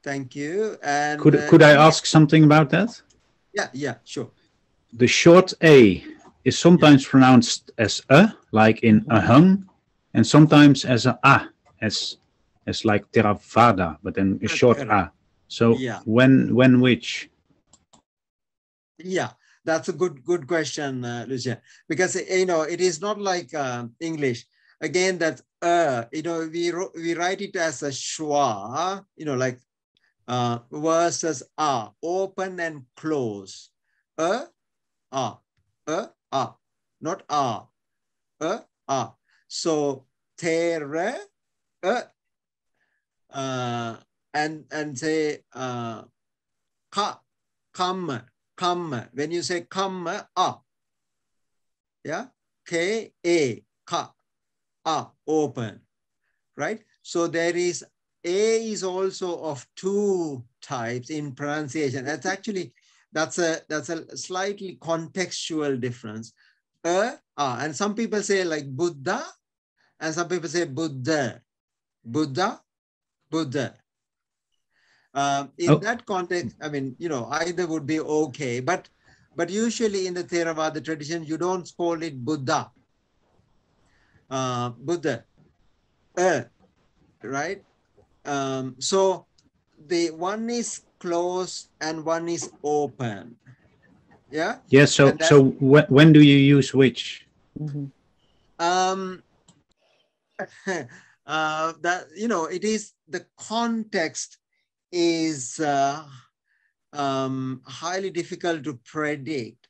Thank you. And could I ask something about that? Yeah, sure. The short A is sometimes pronounced as like in ahung, and sometimes as a, as like Theravada, but then a short a. So when which? Yeah, that's a good question, Lucia, because it is not like English. Again, that we write it as a schwa, like versus open and close. Not So tere and say come. When you say come, yeah, K-A, ka, open, right? So there is, A is also of two types in pronunciation. That's a slightly contextual difference. And some people say like Buddha, and some people say Buddha. Buddha. In that context, I mean, either would be okay, but usually in the Theravada tradition, you don't call it Buddha. Buddha, right? So the one is closed and one is open. Yeah. Yeah. So when do you use which? That it is the context is highly difficult to predict.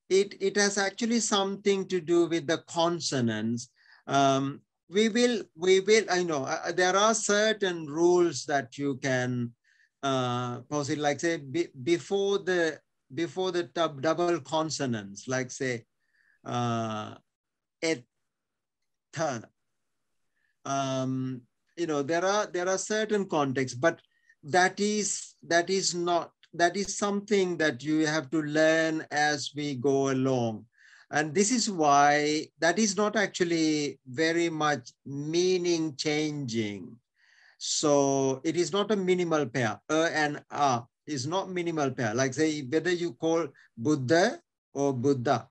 It has actually something to do with the consonants. We will. I know there are certain rules that you can posit, like say before the double consonants, like say et. There are certain contexts, but that is something that you have to learn as we go along. And this is why that is not actually very much meaning changing. So it is not a minimal pair. And is not minimal pair. Like say, whether you call Buddha or Buddha,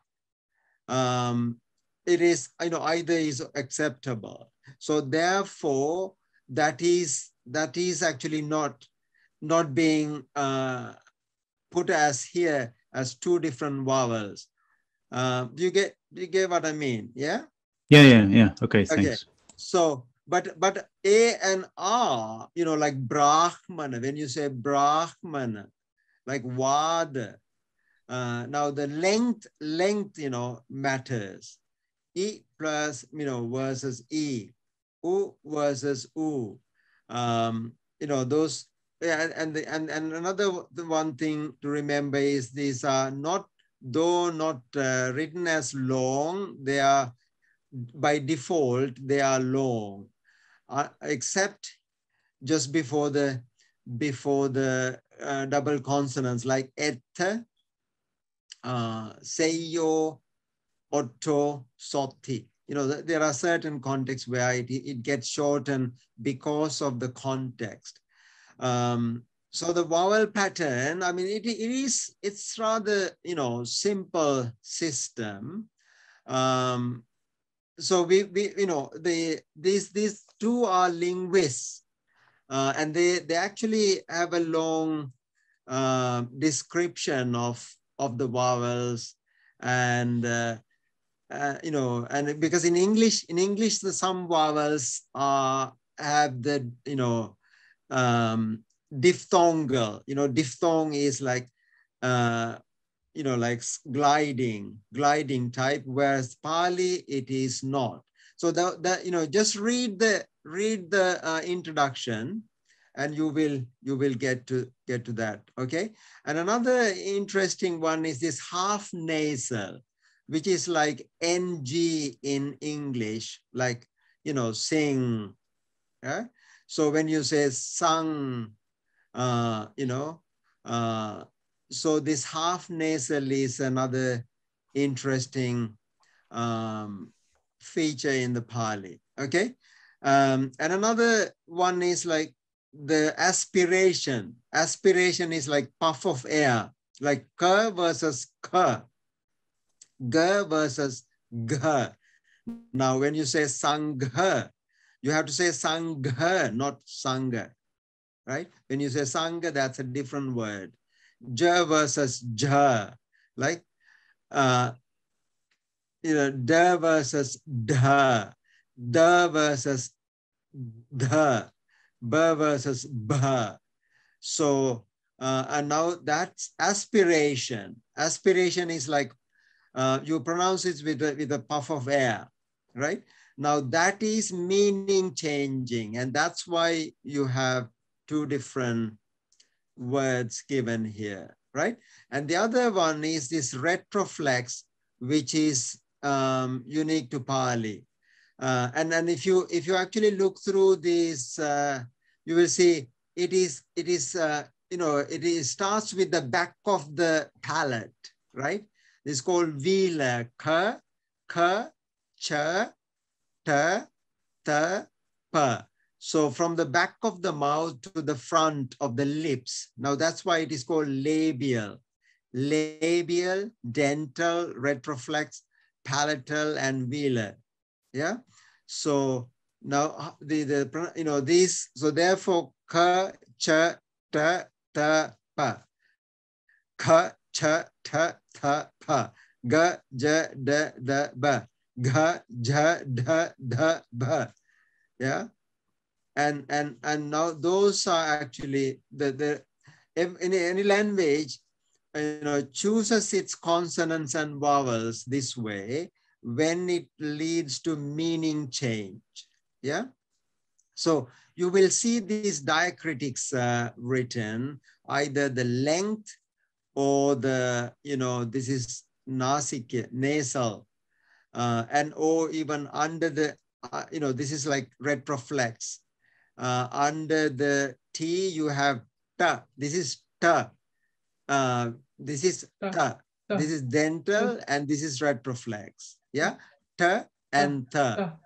it is, either is acceptable. So therefore, that is actually not not being put as here as two different vowels. Do you get what I mean? Yeah. Yeah. Okay, thanks. Okay. So, but A and R, you know, like Brahmana. When you say Brahmana, like Vada. Now the length, you know, matters. E plus, you know, versus E. U versus U. You know, those. And another one thing to remember is these are not, though not written as long, they are by default, they are long, except just before the double consonants like et, seyo, otto, soti. You know, there are certain contexts where it gets shortened because of the context. So the vowel pattern, I mean, it's rather, you know, simple system. So we you know, these two are linguists, and they actually have a long description of the vowels, and you know, and because in English the some vowels have the, you know, diphthongal. You know, diphthong is like you know, like gliding type, whereas Pali it is not. So that you know, just read the introduction, and you will get to that. Okay. And another interesting one is this half nasal, which is like NG in English, like, you know, sing. Yeah? So when you say sung, you know, so this half nasal is another interesting feature in the Pali. Okay. And another one is like the aspiration. Aspiration is like puff of air, like ka versus ka, ga versus ga. Now, when you say sangha, you have to say sangha, not sangha, right? When you say sangha, that's a different word. Ja versus ja, like, you know, da versus da, da versus da, ba versus ba. So, and now that's aspiration. Aspiration is like, you pronounce it with a puff of air, right? Now that is meaning changing, and that's why you have two different words given here, right? And the other one is this retroflex, which is unique to Pali. And if you actually look through this, you will see it is you know, it starts with the back of the palate, right? It's called vila, ka, cha, ta, pa. So from the back of the mouth to the front of the lips. Now that's why it is called labial. Labial, dental, retroflex, palatal, and velar. Yeah. So now the you know, these, so therefore ka, cha, ta, pa. Ka, cha, ta, pa. Ga, ja, da, ba. Ga, ja, da, ba. Yeah. And now those are actually in any language, you know, chooses its consonants and vowels this way when it leads to meaning change. Yeah. So you will see these diacritics written, either the length or the, you know, this is nasal, and or even under the, you know, this is like retroflex. Under the T, you have ta. This is ta. This is ta. This is dental, and this is retroflex. Yeah, ta and ta.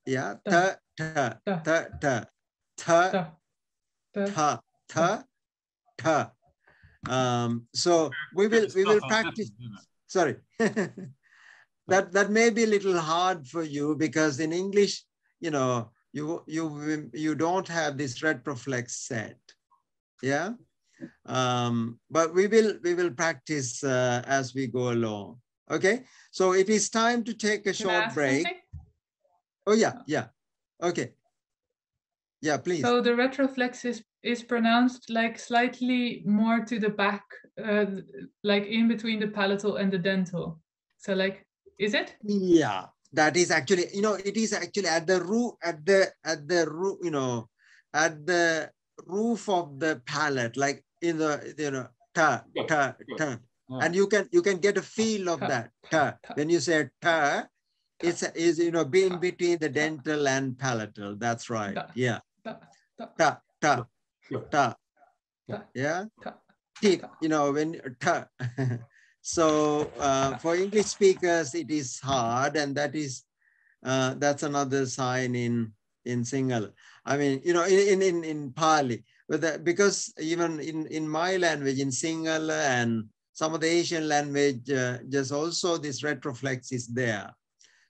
Yeah, ta, ta, ta, ta, ta, ta, ta, ta. So we will practice. Sorry, that may be a little hard for you, because in English, you know, you don't have this retroflex set. Yeah. But we will practice as we go along. Okay. So it is time to take a short break. Something? Oh yeah, yeah. Okay. Yeah, please. So the retroflex is pronounced like slightly more to the back, like in between the palatal and the dental. So like, is it? Yeah, that is actually, you know, it is actually at the roof, at the roof, you know, at the roof of the palate, like in the, you know, ta. And you can get a feel of that ta. When you say ta, it's you know, being between the dental and palatal. That's right. Yeah. Ta. Yeah. Teeth, you know, when ta. So for English speakers, it is hard, and that is that's another sign in Sinhala. I mean, you know, in Pali, but because even in my language, in Sinhala and some of the Asian language, just also this retroflex is there.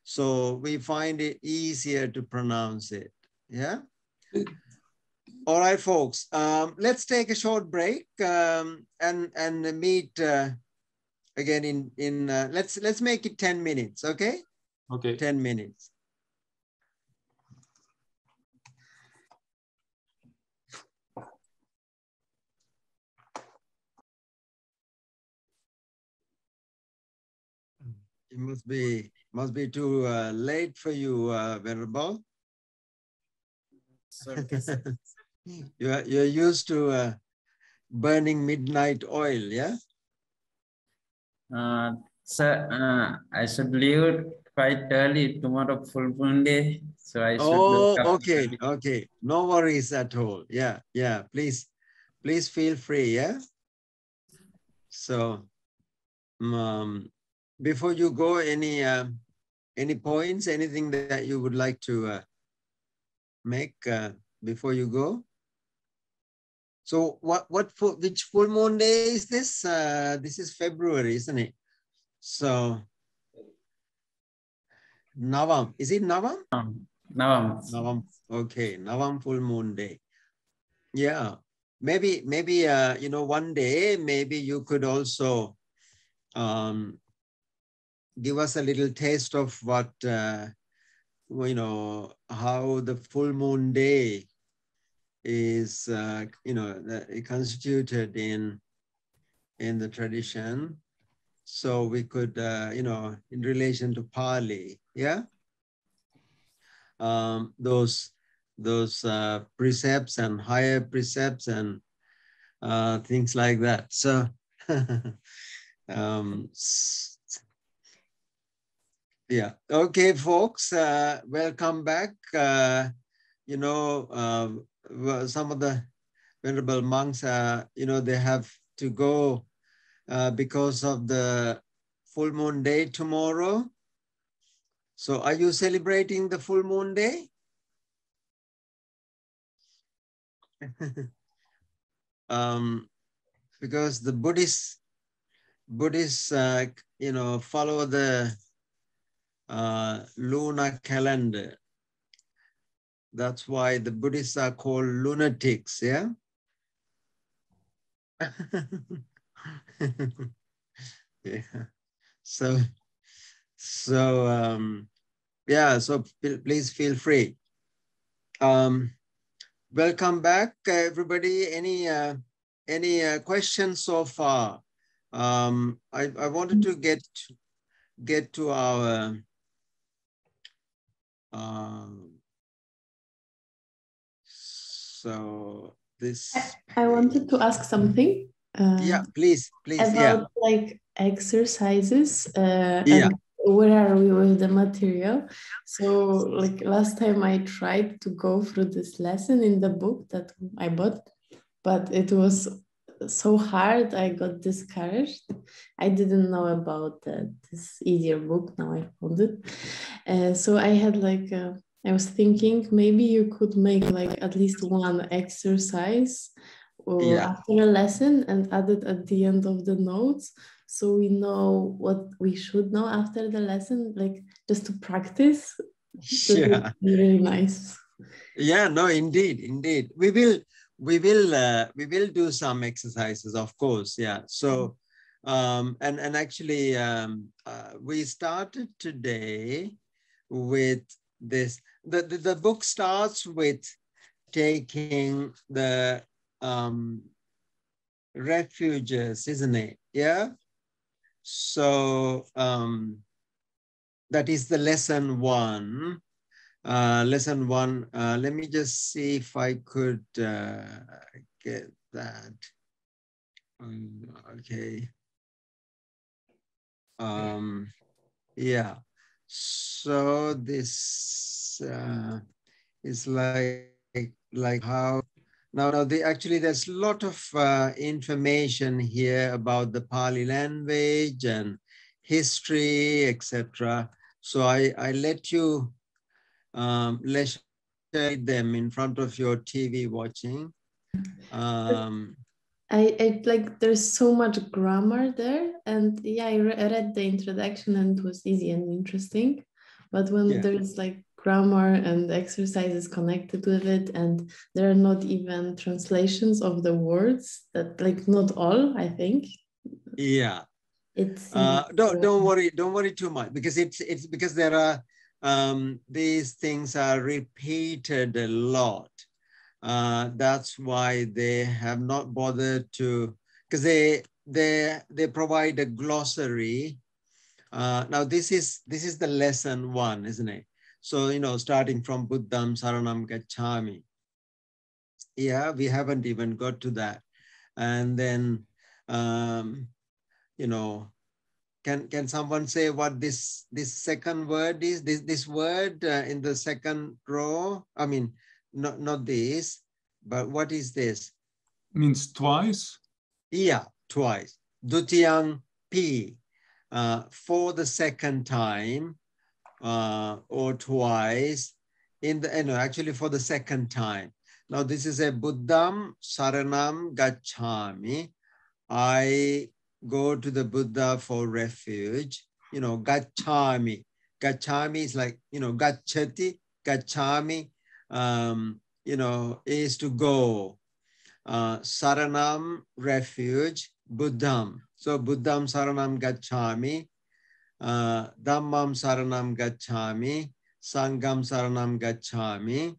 So we find it easier to pronounce it. Yeah. All right, folks. Let's take a short break and meet again in let's make it 10 minutes. Okay. Okay. 10 minutes. It must be too late for you, Venerable. You're used to burning midnight oil, yeah? Sir, I should leave quite early tomorrow, full moon day. So I should. Oh, okay, okay. No worries at all. Yeah, yeah. Please feel free. Yeah. So, before you go, any points, anything that you would like to make before you go? So which full moon day is this? This is February, isn't it? So Navam, is it Navam? Navam. Okay, Navam full moon day. Yeah, maybe you know, one day maybe you could also give us a little taste of what you know, how the full moon day is you know, constituted in the tradition. So we could you know, in relation to Pali, yeah, those precepts and higher precepts and things like that. So yeah, okay, folks, welcome back. You know, some of the venerable monks, you know, they have to go because of the full moon day tomorrow. So are you celebrating the full moon day? Because the Buddhists, you know, follow the lunar calendar. That's why the Buddhists are called lunatics, yeah? Yeah. So yeah, so please feel free. Welcome back, everybody. Any questions so far? I wanted to get to our so this. I wanted to ask something. Yeah, please. About like exercises and where are we with the material? So like last time I tried to go through this lesson in the book that I bought, but it was so hard, I got discouraged. I didn't know about this easier book. Now I found it. So I had like, I was thinking maybe you could make like at least one exercise after a lesson and add it at the end of the notes. So we know what we should know after the lesson, like just to practice. Yeah. Really nice. Yeah, no, indeed. We we will do some exercises, of course. Yeah. So and actually we started today with this. The book starts with taking the refuges, isn't it? Yeah. So that is the lesson one. Lesson one. Let me just see if I could get that. Okay. Yeah. So this is like how now actually there's a lot of information here about the Pali language and history, etc. So I let you let's share them in front of your TV watching. I like there's so much grammar there, and yeah, I read the introduction and it was easy and interesting. But when there's like grammar and exercises connected with it, and there are not even translations of the words, that like not all, I think. Yeah. It's don't worry too much, because it's because there are these things are repeated a lot. That's why they have not bothered to, because they provide a glossary. Now this is the lesson one, isn't it? So starting from Buddham Saranam Gacchami. Yeah, we haven't even got to that, and then can someone say what this second word is? This word in the second row. I mean, not this, but what is this? Means twice. Yeah, twice. Dutiyang pi, for the second time, or twice. Actually for the second time. Now this is a Buddham Saranam Gacchami. I go to the Buddha for refuge. Gacchami. Gacchami is like, gacchati, gacchami, is to go. Saranam, refuge, Buddham. So Buddham Saranam Gacchami, Dhammam Saranam Gacchami, Sangham Saranam Gacchami.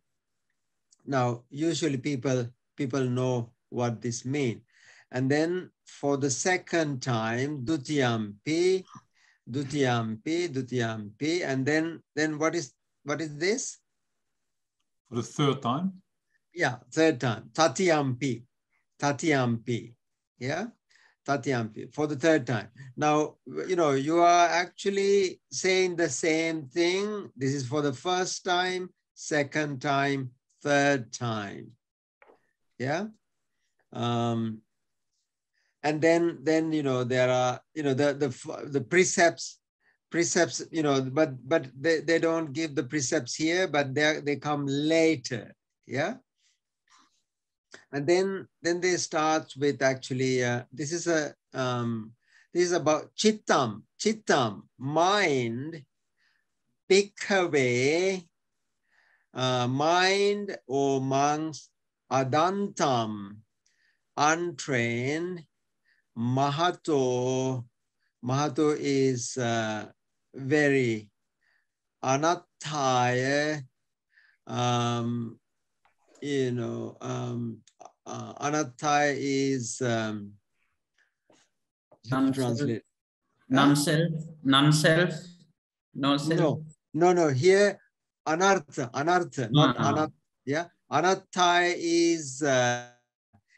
Now, usually people know what this means. And then for the second time, Dutiyampi, Dutiyampi, Dutiyampi, and then what is this? For the third time? Yeah, third time. Tatiyampi, Tatiyampi. Yeah, Tatiyampi for the third time. Now, you are actually saying the same thing. This is for the first time, second time, third time. Yeah. And then there are the precepts, but they don't give the precepts here, but they come later. Yeah. And then they start with actually this is about chittam, mind, bhikkhave, mind or monks, adantam, untrained, Mahato is very, anattaya, anattaya is translate. Non-self, non-self, no self. No. Here, anartha, not anatta. Yeah, anattaya is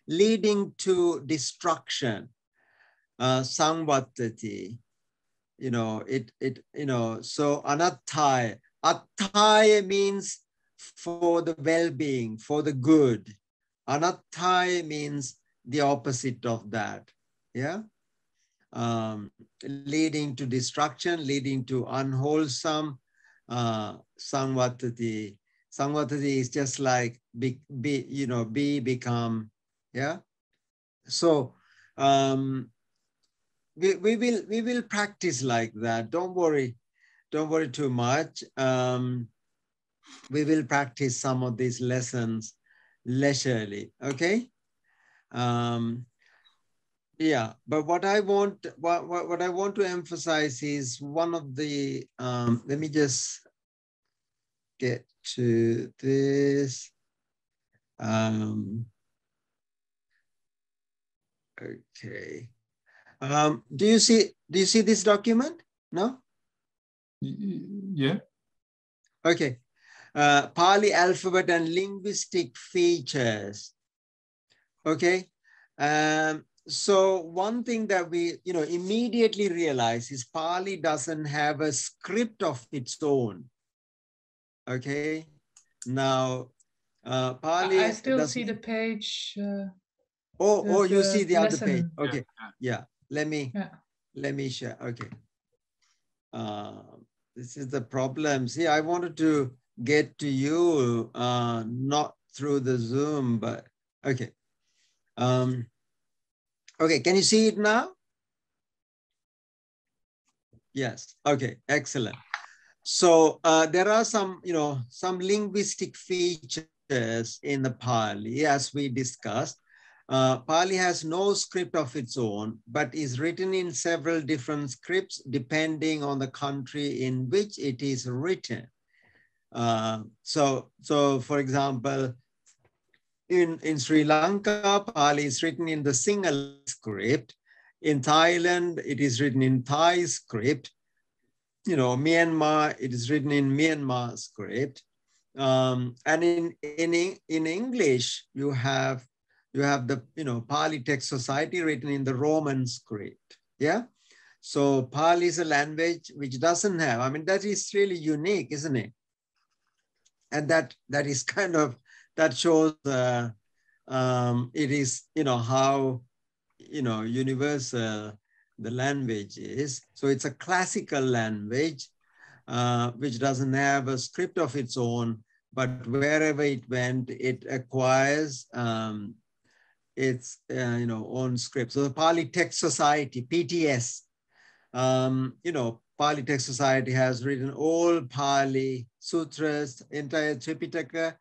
leading to destruction. Samvatati, so anattaya. Attaya means for the well-being, for the good. Anattaya means the opposite of that. Yeah. Leading to destruction, leading to unwholesome. Samvatati. Samvatati is just like be, become. Yeah. So we will practice like that. Don't worry too much. We will practice some of these lessons leisurely, okay? Yeah, but what I want to emphasize is one of the, let me just get to this. Okay. Do you see this document? No? Yeah. Okay. Pali alphabet and linguistic features. Okay. So one thing that we immediately realize is Pali doesn't have a script of its own. Okay. Now, Pali. I still see the page. You see the other lesson. page. Okay. Yeah. Let me share. Okay. This is the problem. See, I wanted to get to you, not through the Zoom, but okay. Okay, can you see it now? Yes. Okay, excellent. So there are some linguistic features in the Pali, as we discussed. Pali has no script of its own, but is written in several different scripts depending on the country in which it is written. So for example, in Sri Lanka, Pali is written in the Sinhala script. In Thailand, it is written in Thai script. Myanmar, it is written in Myanmar script. And in English, you have the Pali Text Society written in the Roman script. Yeah. So Pali is a language which doesn't have. I mean, that is really unique, isn't it? And that is kind of, that shows it is how universal the language is. So it's a classical language which doesn't have a script of its own, but wherever it went, it acquires its own script. So the Pali Text Society, PTS, Pali Text Society has written all Pali sutras, entire Tripitaka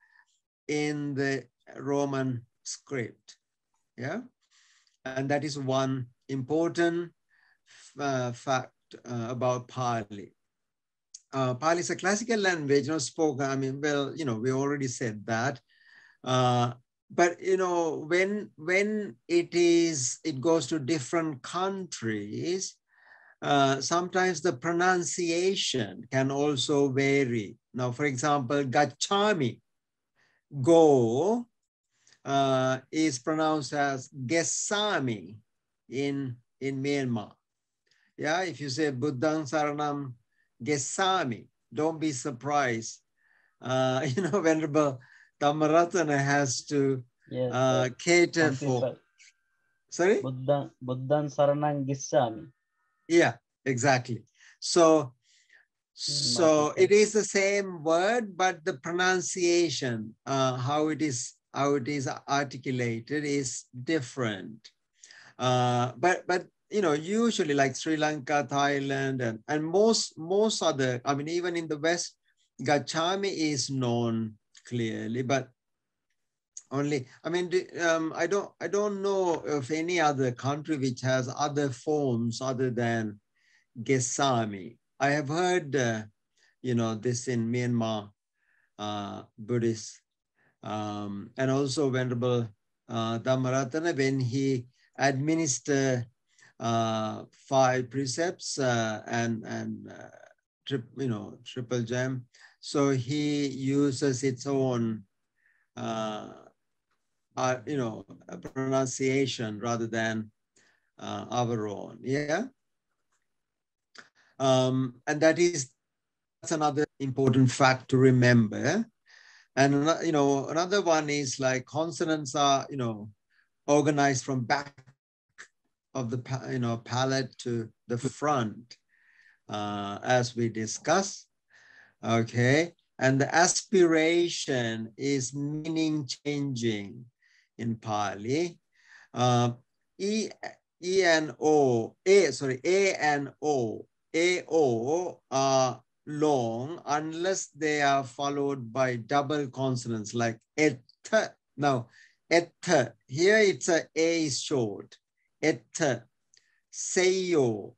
in the Roman script. Yeah, and that is one important fact about Pali. Pali is a classical language, spoken. I mean, well, we already said that. But when it goes to different countries, sometimes the pronunciation can also vary. Now, for example, gachami, go, is pronounced as gesami in Myanmar. Yeah, if you say Buddhang Saranam Gesami, don't be surprised. Venerable Dhammarathana has to cater for. Sorry? Buddhan Saranang Gissami. Yeah, exactly. So it is the same word, but the pronunciation, how it is articulated is different. But usually like Sri Lanka, Thailand, and most other, I mean, even in the West, Gachami is known clearly, but only, I mean, I don't know of any other country which has other forms other than Gesami. I have heard, this in Myanmar Buddhist, and also Venerable Dhammarathana, when he administer 5 precepts and triple gem, so he uses its own pronunciation rather than our own. Yeah. And that's another important fact to remember. And another one is like consonants are organized from back of the palate to the front, as we discussed. Okay, and the aspiration is meaning changing in Pali. A and O are long unless they are followed by double consonants like et Now, etha, here it's a is short. Etha, seyo,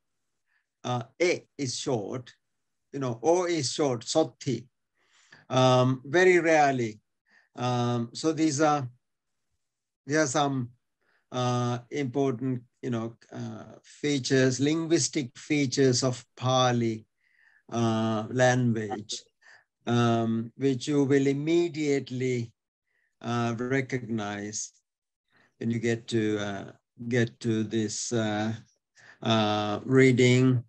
e is short. You know, o is short, sotti. Very rarely. So there are some important, features, linguistic features of Pali language, which you will immediately recognize when you get to this reading,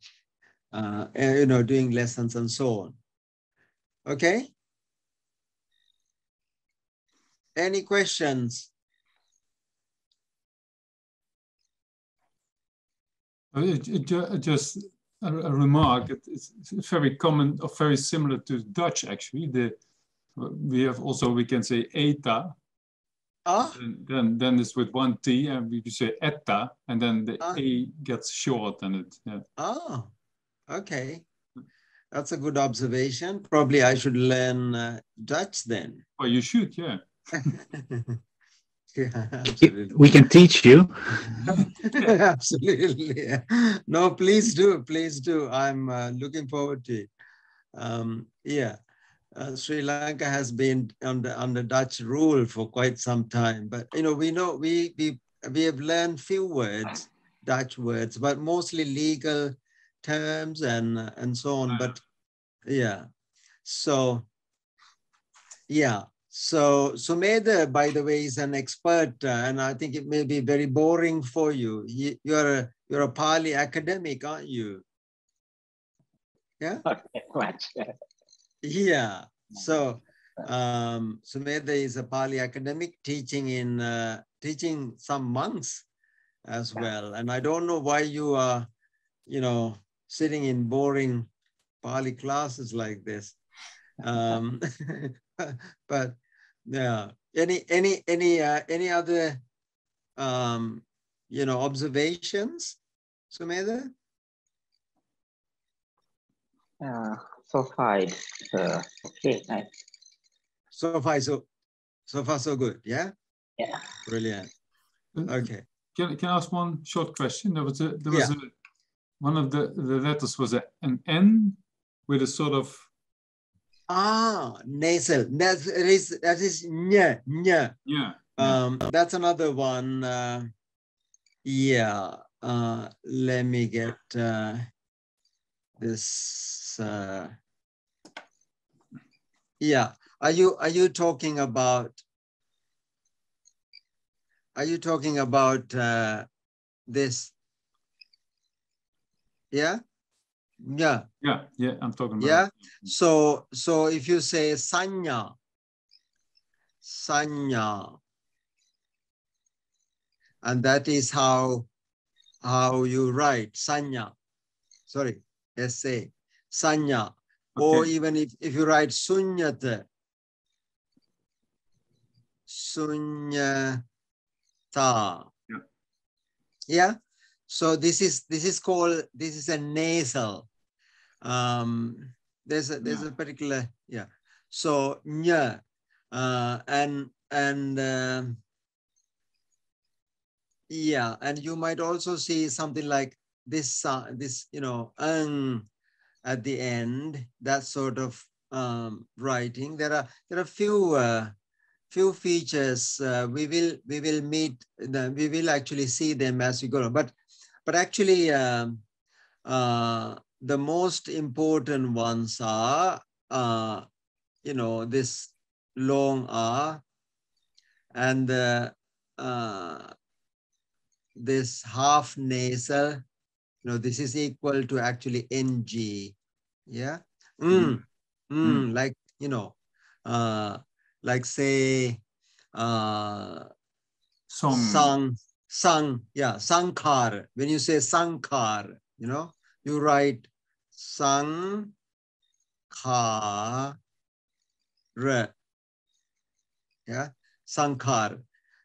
doing lessons and so on. Okay. Any questions? Just a remark. It's very common or very similar to Dutch, actually. We have also, we can say eta. Then it's with one T, and we say etta, and then the A gets short and it. Yeah. Oh, okay. That's a good observation. Probably I should learn Dutch then. Well, you should, yeah. Yeah, absolutely. We can teach you. Absolutely. No, please do. Please do. I'm looking forward to it. Yeah. Sri Lanka has been under Dutch rule for quite some time, but we have learned few words, Dutch words, but mostly legal terms and so on. But yeah, so yeah. So Sumedha, by the way, is an expert, and I think it may be very boring for you. You're a Pali academic, aren't you? Yeah. Not that much. Yeah. So Sumedha is a Pali academic teaching some monks as well. And I don't know why you are, sitting in boring Pali classes like this. But yeah, any other observations, Sumedha? So far it's okay, nice. So far so good, yeah? Yeah. Brilliant. Okay. Can I ask one short question? There was one of the letters was an N with a sort of nasal. That is nya. Yeah. That's another one. Yeah. Let me get this. Yeah. Are you talking about? Are you talking about this? Yeah. Yeah. Yeah. I'm talking about. Yeah. So if you say sanya, and that is how you write sanya. Sorry, essay sanya. Okay. Or even if you write sunyata. Yeah. So this is a nasal. There's a particular, yeah. So nya, yeah, and you might also see something like this at the end, that sort of writing. There are few features. We will meet them. We will actually see them as we go on. But actually, the most important ones are, this long R and this half nasal. This is equal to actually NG. Yeah. Like, like say, sang, yeah, sankar. When you say sankar, you write sankar. Yeah, sankar.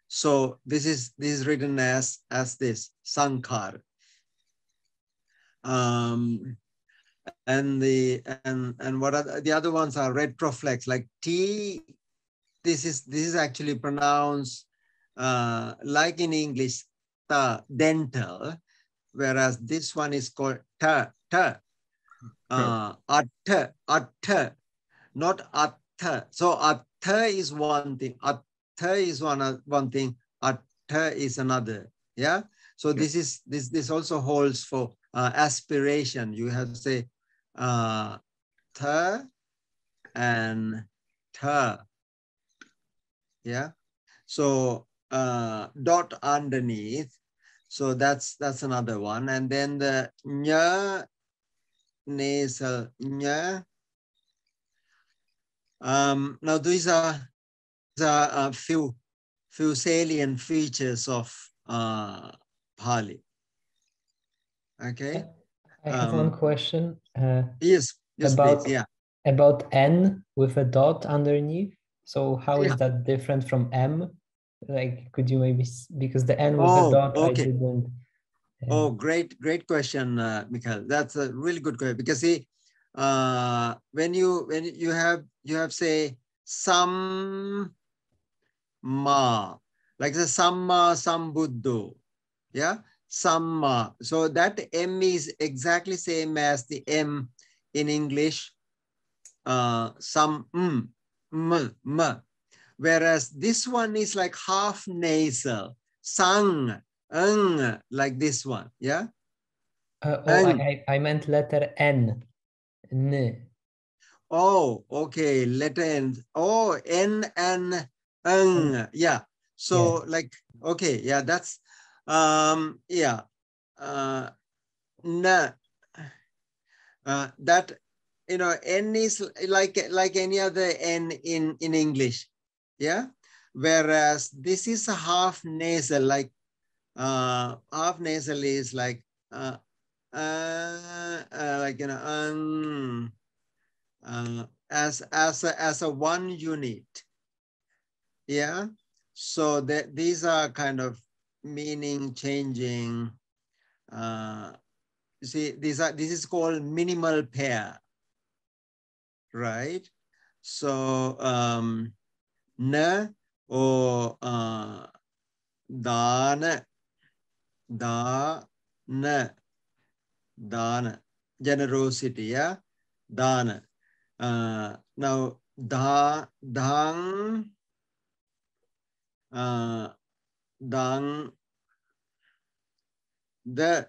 So this is written as this sankar. And what are the other ones are retroflex, like T this is actually pronounced like in English, ta, dental, whereas this one is called ta, ta, atta, atta, not atta. So atta is one thing, atta is one thing, atta is another. Yeah. So this also holds for aspiration. You have to say ta and ta. Yeah. So dot underneath. So that's another one. And then the nya nasal nya. Now these are a few salient features of Pali. Okay. I have one question. Yes, about please, yeah. About N with a dot underneath. So how is that different from M? Like, could you maybe, because the N with a dot, okay. I didn't. Oh, great question, Mikhail. That's a really good question, because see, when you have say some ma, like the samma sambuddho, yeah, samma. So that M is exactly same as the M in English, some m. Whereas this one is like half nasal, sang, like this one, yeah. I meant letter N. N. Oh, okay, letter N. Oh, N and yeah. So like, okay, yeah, that's yeah. Na. That, you know, N is like any other N in English, yeah. Whereas this is a half nasal, like half nasal is like like, you know, as a one unit, yeah. So that these are kind of meaning changing. You see, this is called minimal pair, right? So na or dana, generosity, yeah, dana. Now dang, dang, the,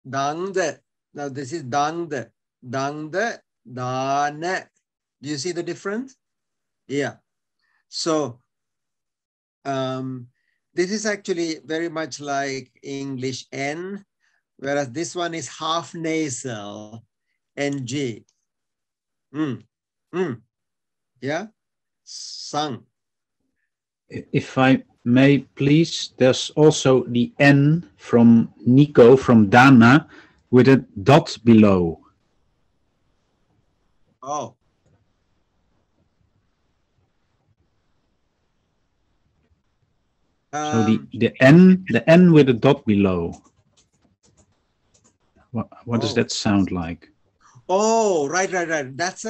dang the. Now this is dang the, dana. Do you see the difference? Yeah. So this is actually very much like English N, whereas this one is half nasal, NG. Yeah, sang. If I may, please, there's also the N from Nico, from Dana, with a dot below. Oh. So the N with a dot below. What does that sound like? Oh, right. That's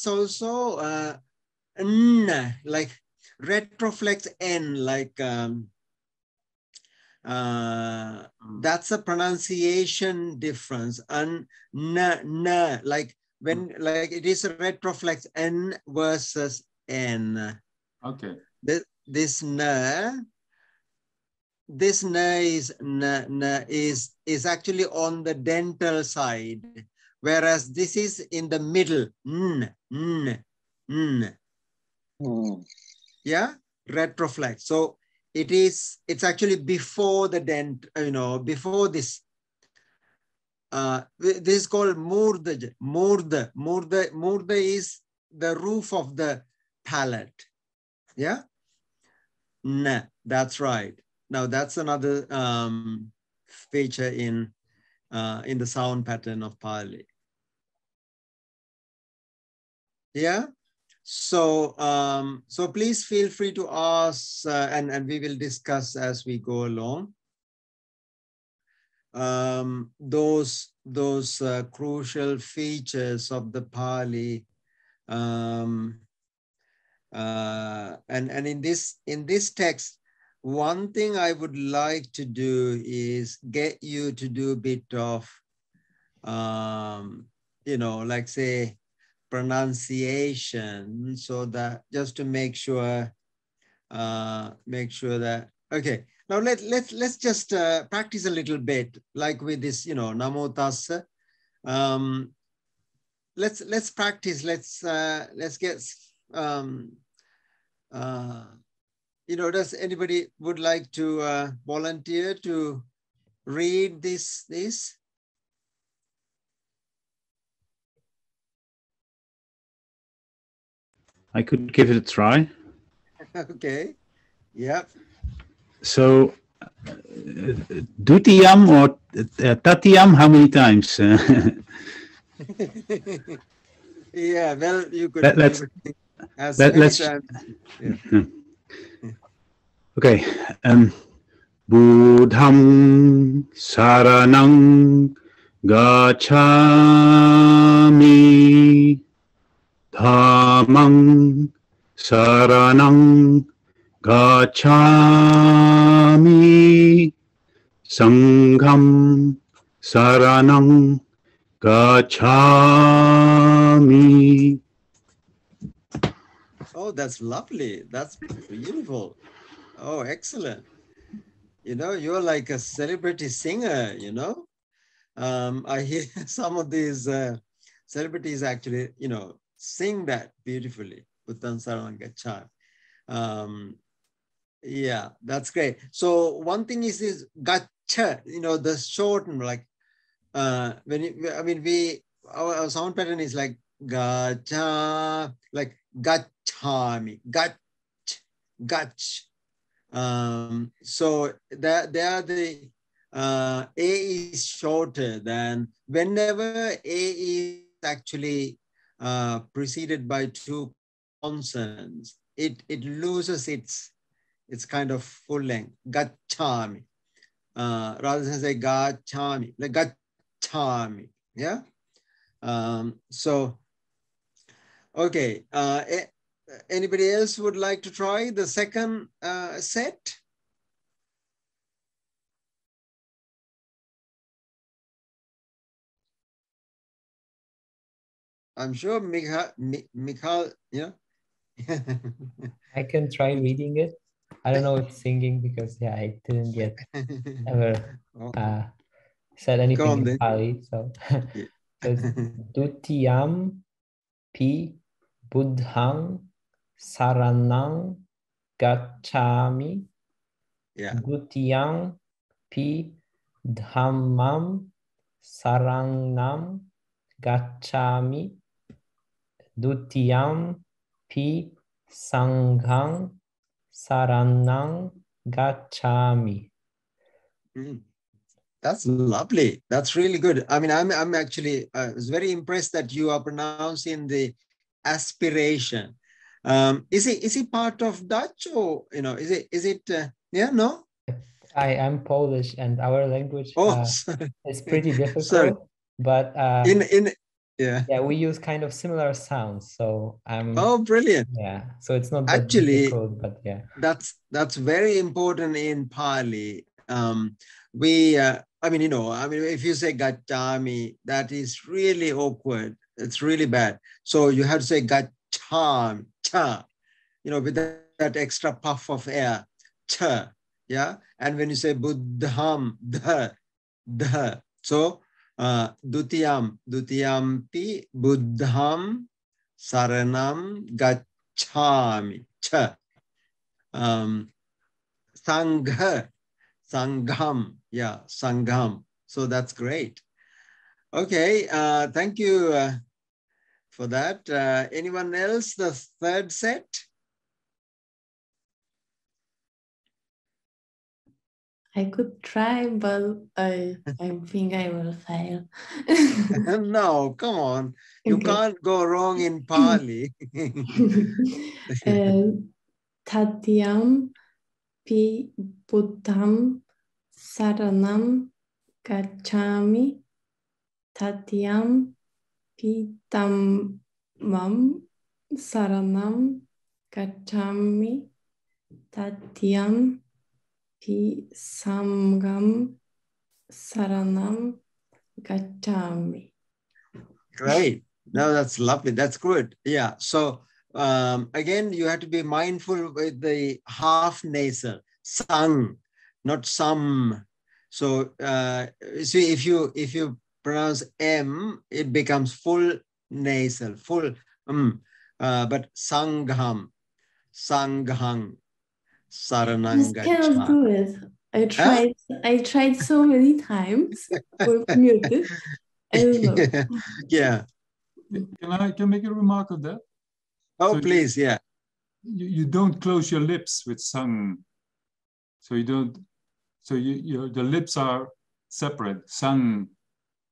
also N, like retroflex N, like that's a pronunciation difference. And n, like when, like it is a retroflex N versus N. Okay. This n is actually on the dental side, whereas this is in the middle. Yeah, retroflex. So it's actually before the dent, you know, before this. This is called murda. Murda is the roof of the palate. Yeah. That's right. Now that's another feature in the sound pattern of Pali. Yeah. So so please feel free to ask, and we will discuss as we go along. Those crucial features of the Pali And in this text, one thing I would like to do is get you to do a bit of, you know, like say pronunciation, so that just to make sure that, okay. Now let's just practice a little bit, like with this, you know, Namo Tassa. Let's practice. Let's get you know, does anybody would like to volunteer to read this? I could give it a try. Okay. Yep. So, Dutiyam or Tatiyam, how many times? Yeah, well, you could. Let's. Yeah. Okay. Buddham saranang gacchami, dhammang saranang gacchami, sangham saranang gacchami. Oh, that's lovely. That's beautiful. Oh, excellent. You know, you're like a celebrity singer, you know. I hear some of these celebrities actually, you know, sing that beautifully. Buddham saranang gacchami. Yeah, that's great. So one thing is this gaccha, you know, the shorten, like when you, I mean, our sound pattern is like gacha, like gachami, gach. So that they are the A is shorter than whenever A is actually preceded by two consonants, it loses its kind of full length, gachami. Rather than say gachami, like gachami, yeah? So, okay, anybody else would like to try the second set? I'm sure Michal, yeah. I can try reading it. I don't know if singing, because yeah, I didn't yet ever said anything in Pali. So, Yeah. so it's Dutiyam pi buddhang saranang gacchami. Yeah. Dutiyam pi dhammam sarangnam gacchami. Dutiyam pi sanghang saranang gacchami. That's lovely. That's really good. I mean, I'm actually was very impressed that you are pronouncing the aspiration. Is it part of Dutch, or you know, is it yeah, no? I am Polish, and our language is pretty difficult. Sorry. But yeah, we use kind of similar sounds. So oh, brilliant. Yeah, so it's not actually that difficult, but yeah. That's very important in Pali. I mean, you know, I mean, if you say gachami, that is really awkward. It's really bad. So you have to say gacham, cha, you know, with that extra puff of air, cha, yeah. And when you say buddham, the. So dutiyam pi buddham saranam gachami, cha. Sangham, yeah, sangham. So that's great. Okay, thank you for that. Anyone else, the third set? I could try, but I think I will fail. No, come on. You Okay. can't go wrong in Pali. Tatyam pi buddham saranam gacchami. Tatyam pi dhammam saranam gacchami tatyam pi samgam saranam gacchami. Great. No, that's lovely. That's good. Yeah. So again, you have to be mindful with the half nasal, sang, not some. So see, if you pronounce M, it becomes full nasal, full but sangham, sanghang, Just cannot saranangacha. do it. I tried so many times for muted. I don't know. Yeah. Can I make a remark of that? Oh, So please, yeah. You don't close your lips with sang. So you don't. So the lips are separate. Sang.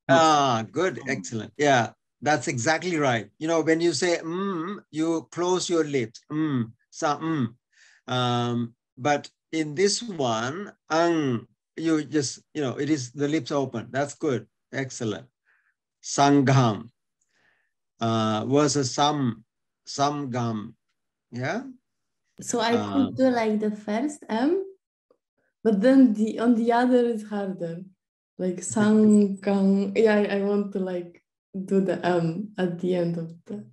Ah, good, excellent. Yeah, that's exactly right. You know, when you say you close your lips. But in this one, you just, it is the lips open. That's good, excellent. Sangham versus samgam. Yeah. So I could do like the first M, but then on the other is harder. Like sang, yeah, I want to like do the M at the end of the.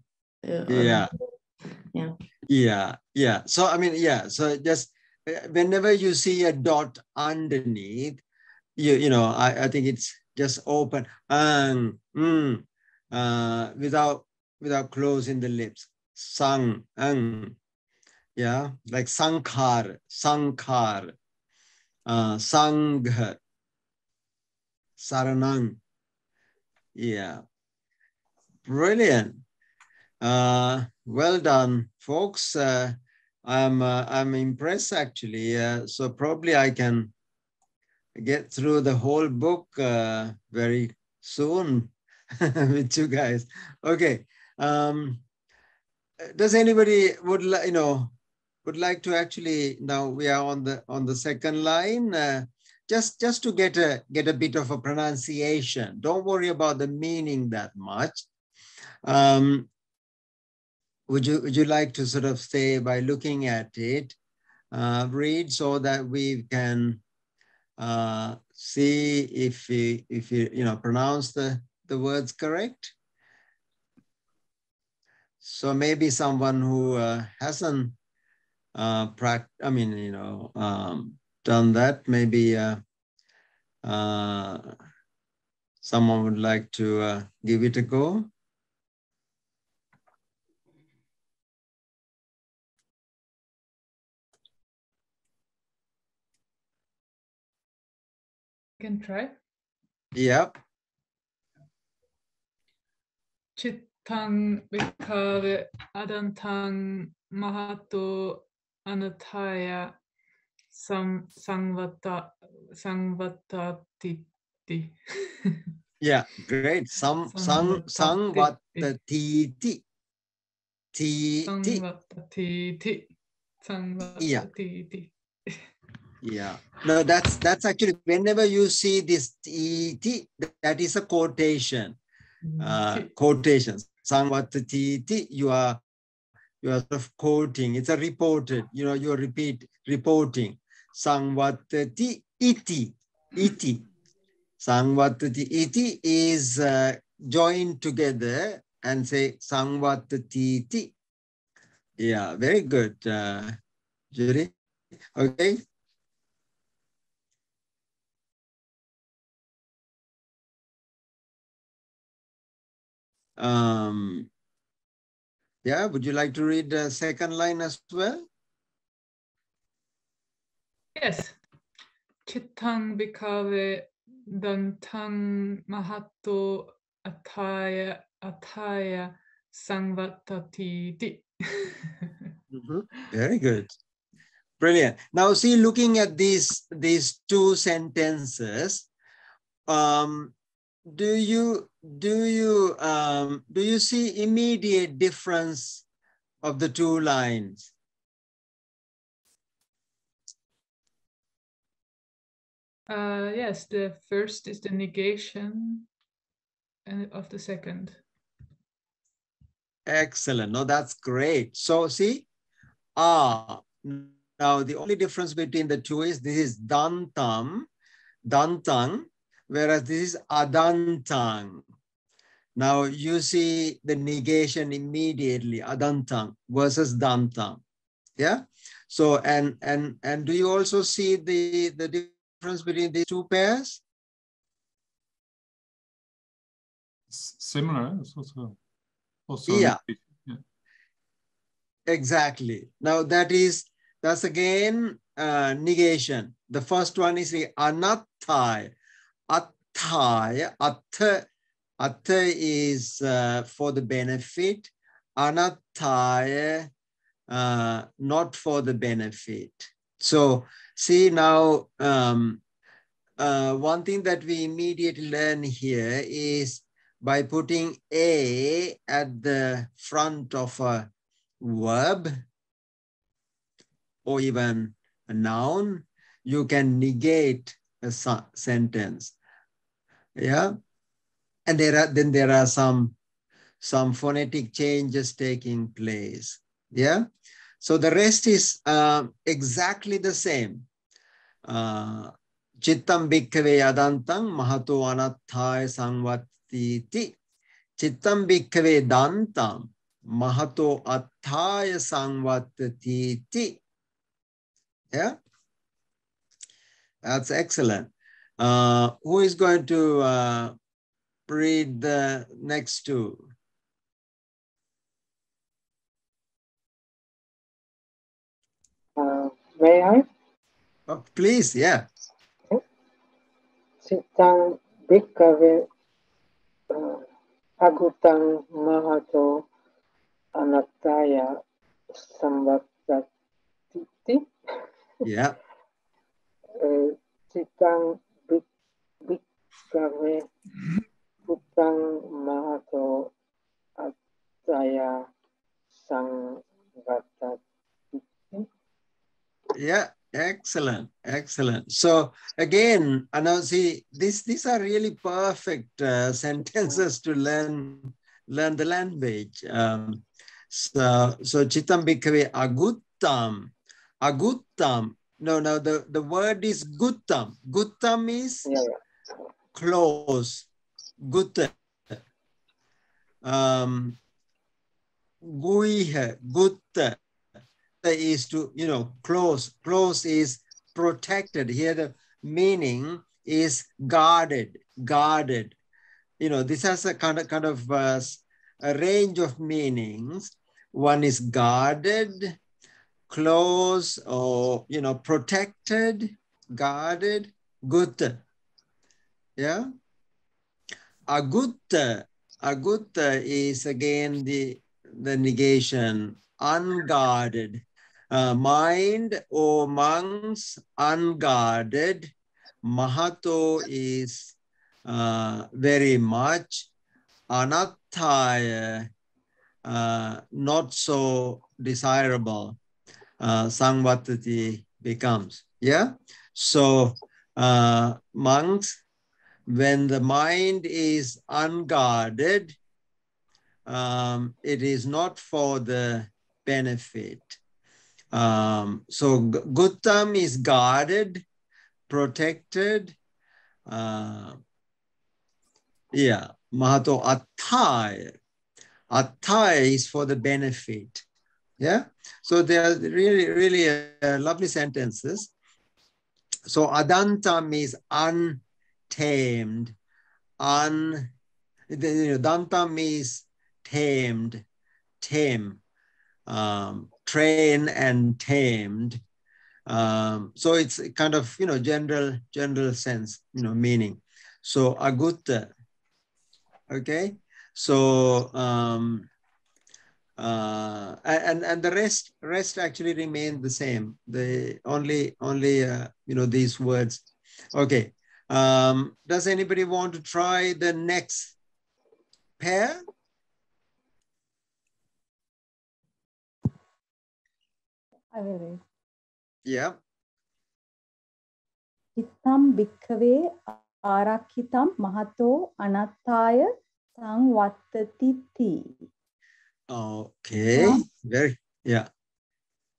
Yeah. So I mean, yeah. So just whenever you see a dot underneath, I think it's just open without closing the lips. Sang, yeah, like sankhar, sangha, saranang. Yeah, brilliant. Well done, folks. I'm impressed actually. So probably I can get through the whole book very soon with you guys. Okay. Does anybody would like to actually, now we are on the second line, just to get a bit of a pronunciation. Don't worry about the meaning that much. Would you like to sort of say by looking at it, read so that we can see if you pronounce the words correct? So maybe someone who hasn't done that, maybe someone would like to give it a go. Can try. Yep. Chittang vikare adantang mahato anataya sangvatati. Yeah, great. Sangvatati. Sangvatati. Yeah. No, that's actually, whenever you see this T, that is a quotation. Quotation. Sangvatati, you are sort of quoting. It's a reported, you're reporting. Sangvatati iti. Sangvatati iti is joined together and say sangvatati iti. Yeah, very good, Judy. Okay. Yeah, would you like to read the second line as well? Yes. Chittang bhikkhave dantang mahato ataya sangvatati. Very good. Brilliant. Now see, looking at these two sentences, do you see immediate difference of the two lines? Yes, the first is the negation of the second. Excellent. No, that's great. So see, now the only difference between the two is this is dantang, whereas this is adantang. Now you see the negation immediately, adantang versus dantang. Yeah. So and do you also see the difference between these two pairs? Similar. It's also yeah. Exactly. Now that's again negation. The first one is the anathai. Athai. Atha is for the benefit. Anathai, not for the benefit. So see now, one thing that we immediately learn here is by putting a at the front of a verb or even a noun, you can negate a sentence. Yeah. And then there are some phonetic changes taking place. Yeah. So the rest is exactly the same. Chittam bhikkhave adantang mahato anathaya sangvatiti. Chittam bhikkhave dantam mahato athaya sangvatiti. Yeah, that's excellent. Who is going to read the next two? May I? Oh, please, yeah. Sittang bhikkhave agutang mahato anattaya samvatati. Yeah. Sittang bhikkhave agutang mahato anattaya samvatati. Yeah, excellent, excellent. So again, see, these are really perfect sentences to learn the language. So Chitam Bhikkhave Aguttam. No, the word is Guttam. Guttam is close. Gutta. Guiha, Gutta is to, close. Close is protected. Here the meaning is guarded. This has a kind of a range of meanings. One is guarded, close, or protected, guarded, gutta. Yeah. Agutta is again the negation, unguarded. Mind or monks, unguarded. Mahato is very much. Anathaya, not so desirable. Sangvatati becomes. Yeah. So monks, when the mind is unguarded, it is not for the benefit. So Guttam is guarded, protected. Yeah, Mahato Atthaya. Atthaya is for the benefit. Yeah, so they are really lovely sentences. So Adantam is untamed. Dantam is tamed, tame, train and tamed. So it's kind of, general sense, meaning. So agutta, okay? So, and the rest actually remain the same. The only these words. Okay. Does anybody want to try the next pair? I will read. Yeah. Chittam bhikkhave arakhitam mahato anattaya sangvatati. Okay, very, yeah.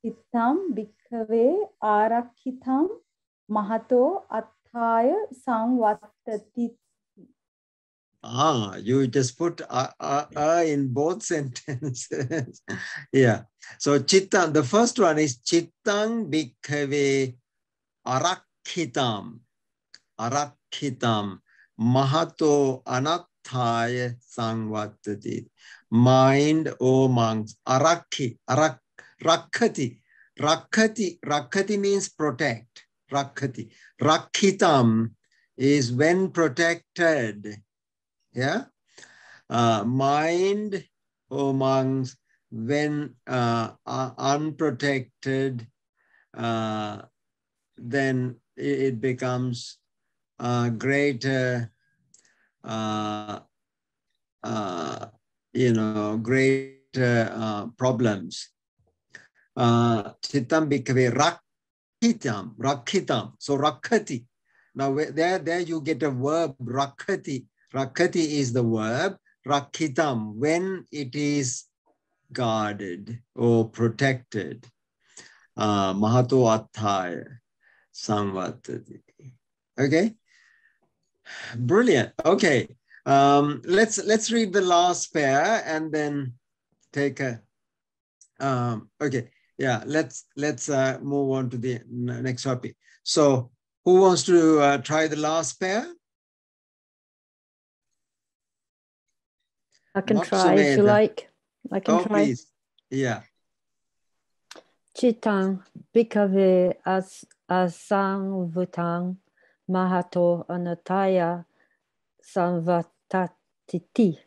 Chittam bhikkhave arakhitam mahato atthaya samvattati. You just put in both sentences. Yeah. So Chittang, the first one is Chittang bhikkhave arakhitam. Arakhitam mahato anathaya sangvattati. Mind, O monks, rakhati. Rakhati means protect. Rakhati. Rakhitam is when protected. Yeah. Mind, O monks, when unprotected, then it becomes greater, greater problems. Chittam bhikkhave rakhitam. So rakhati. Now there you get a verb, rakhati. Rakhati is the verb. Rakhitam, when it is guarded or protected. Mahato atthaya samvattati. Okay. Brilliant. Okay. Let's read the last pair and then take a okay. Yeah, let's move on to the next topic. So who wants to try the last pair? I can try if you like. I can try. Please. Yeah. Chittang bhikkhave asangvutang mahato anataya samvattatiti.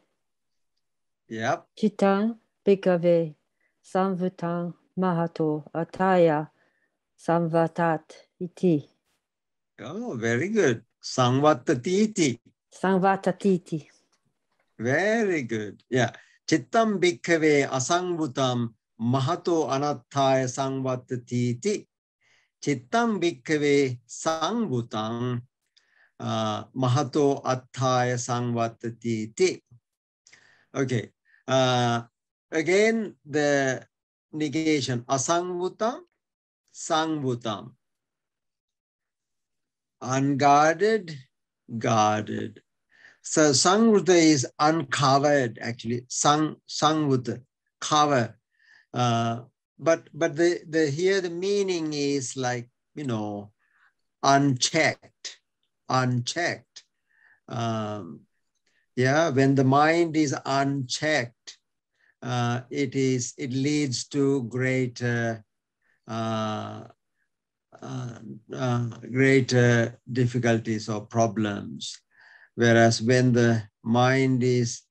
Yep. Chittang bhikkhave samvutang mahato ataya samvattatiti. Oh, very good. Samvattatiti. Samvattatiti. Very good. Yeah. Chittam bhikkhave asangvutam mahato anathaya samvattatiti. Chittam bhikkhave sangvutam mahato atthaya samvattatiti. Okay. Again, the negation. Asangvutam, sangvutam. Unguarded, guarded. So sangvuta is uncovered, actually. Sangvuta, cover. But here the meaning is like, unchecked. Yeah, when the mind is unchecked, it leads to greater greater difficulties or problems. Whereas when the mind is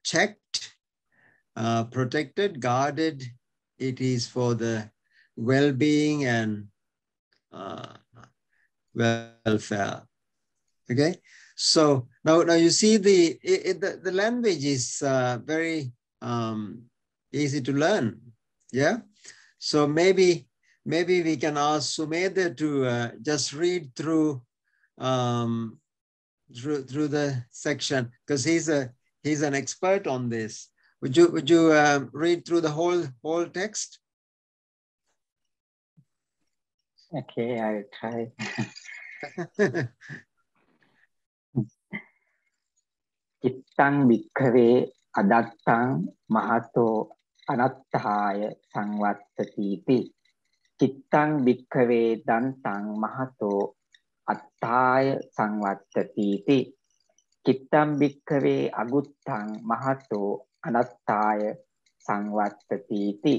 checked, protected, guarded, it is for the well-being and welfare. Okay, so now you see the language is very easy to learn. Yeah, so maybe we can ask Sumedha to just read through through the section, because he's an expert on this. Would you read through the whole text? Okay, I will try. Chittang bhikkhave adattang mahato anattaya samvattatiti. Chittang bhikkhave dantang mahato attaya samvattatiti. Chittang bhikkhave aguttang mahato anattaya samvattatiti.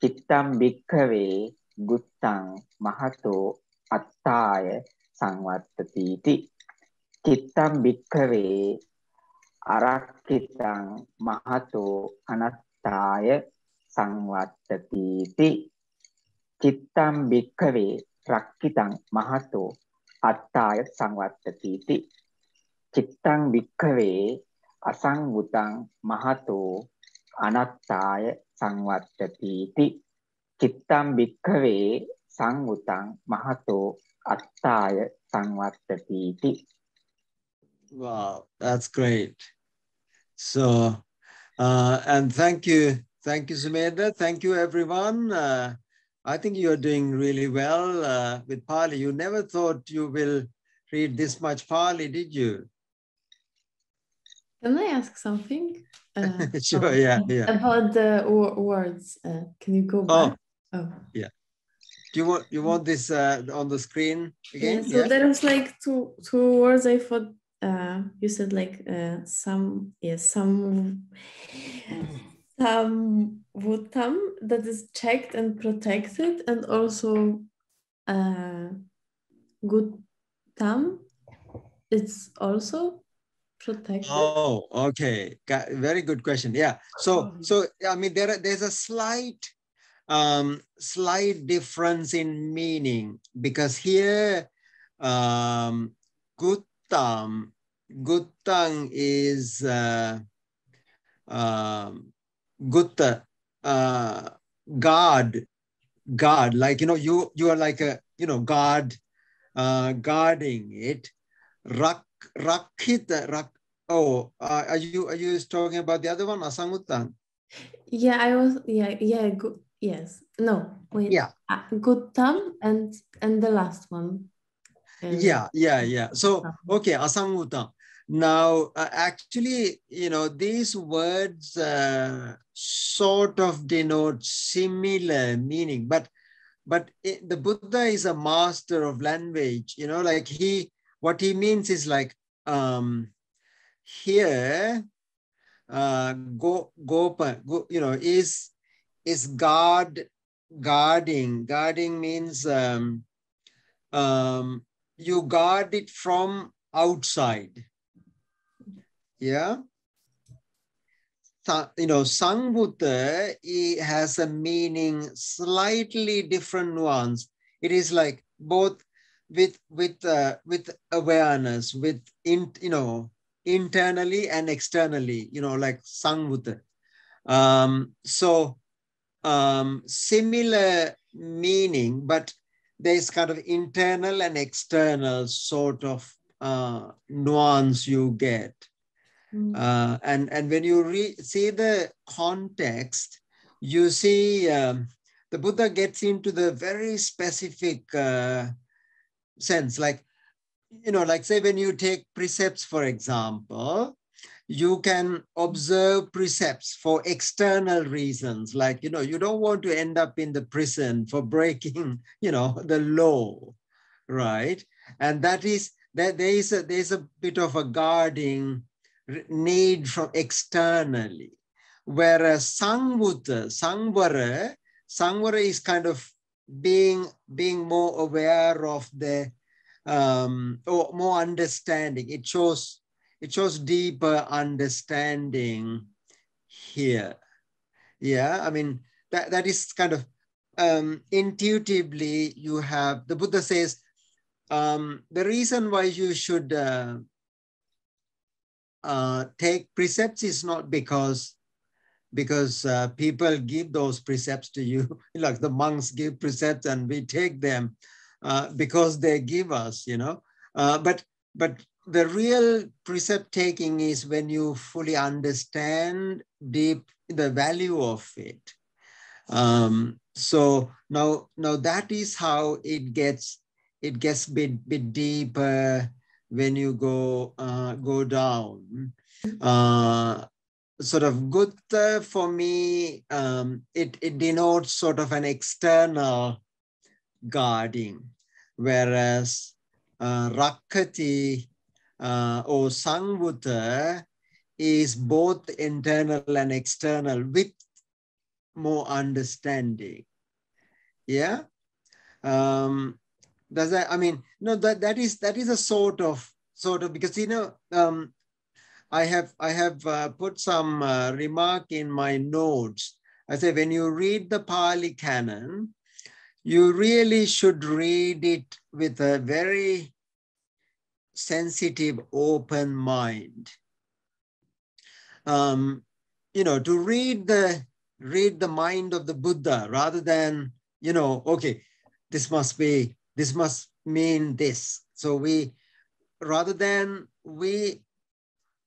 Chittang bhikkhave guttang mahato attaya samvattatiti. Chittang bhikkhave arakkhitang mahato anattaya samvattatiti. Chittam bhikkhave rakkitang mahato attaya samvattatiti. Chittam bhikkhave asangvutang mahato anattaya samvattatiti. Chittam bhikkhave sangvutang mahato attaya samvattatiti. Wow, that's great. So And thank you, Sumedha. Thank you, everyone. I think you're doing really well with Pali. You never thought you will read this much Pali, did you? Can I ask something? Sure, yeah. About the words. Can you go back? Oh, yeah. Do you want this on the screen again? Yeah, so there was like two words I thought you said like some vutam that is checked and protected, and also gutam it's also protected. Oh, okay. Very good question. Yeah. So I mean there's a slight difference in meaning, because here guttam is gutta, guard, like, you know, you are like a, you know, guarding it. Rakhita. Are you talking about the other one, asanguttan? Yeah, I was. Yeah. Good. Yes. No. Wait. Yeah. Guttam and the last one. Yeah. So okay, asanguttam. Now, actually, you know, these words sort of denote similar meaning, but the Buddha is a master of language. You know, like what he means is like here, gopa, you know, is guarding. Guarding means you guard it from outside. Yeah. You know, Sangbuddha, it has a meaning slightly different nuance. It is like both with awareness, with you know, internally and externally. You know, like Sangbuddha. Similar meaning, but there's kind of internal and external sort of nuance you get. And when you see the context, you see the Buddha gets into the very specific sense, like, you know, like say when you take precepts, for example, you can observe precepts for external reasons, like, you know, you don't want to end up in the prison for breaking, you know, the law, right? And that is that there's a bit of a guarding need from externally, whereas Sangvara is kind of being more aware of the or more understanding. It shows deeper understanding here. Yeah, I mean that is kind of intuitively you have, the Buddha says the reason why you should take precepts is not because people give those precepts to you, like the monks give precepts and we take them because they give us, you know. But the real precept taking is when you fully understand the value of it. So now that is how it gets bit deeper when you go down. Sort of gutta for me, it denotes sort of an external guarding, whereas rakkati or sangvutta is both internal and external with more understanding. Yeah. Does that, I mean, no, that is a sort of, because, you know, I have put some remark in my notes. I say, when you read the Pali Canon, you really should read it with a very sensitive, open mind. You know, to read the mind of the Buddha rather than, you know, okay, this must mean this. So rather than we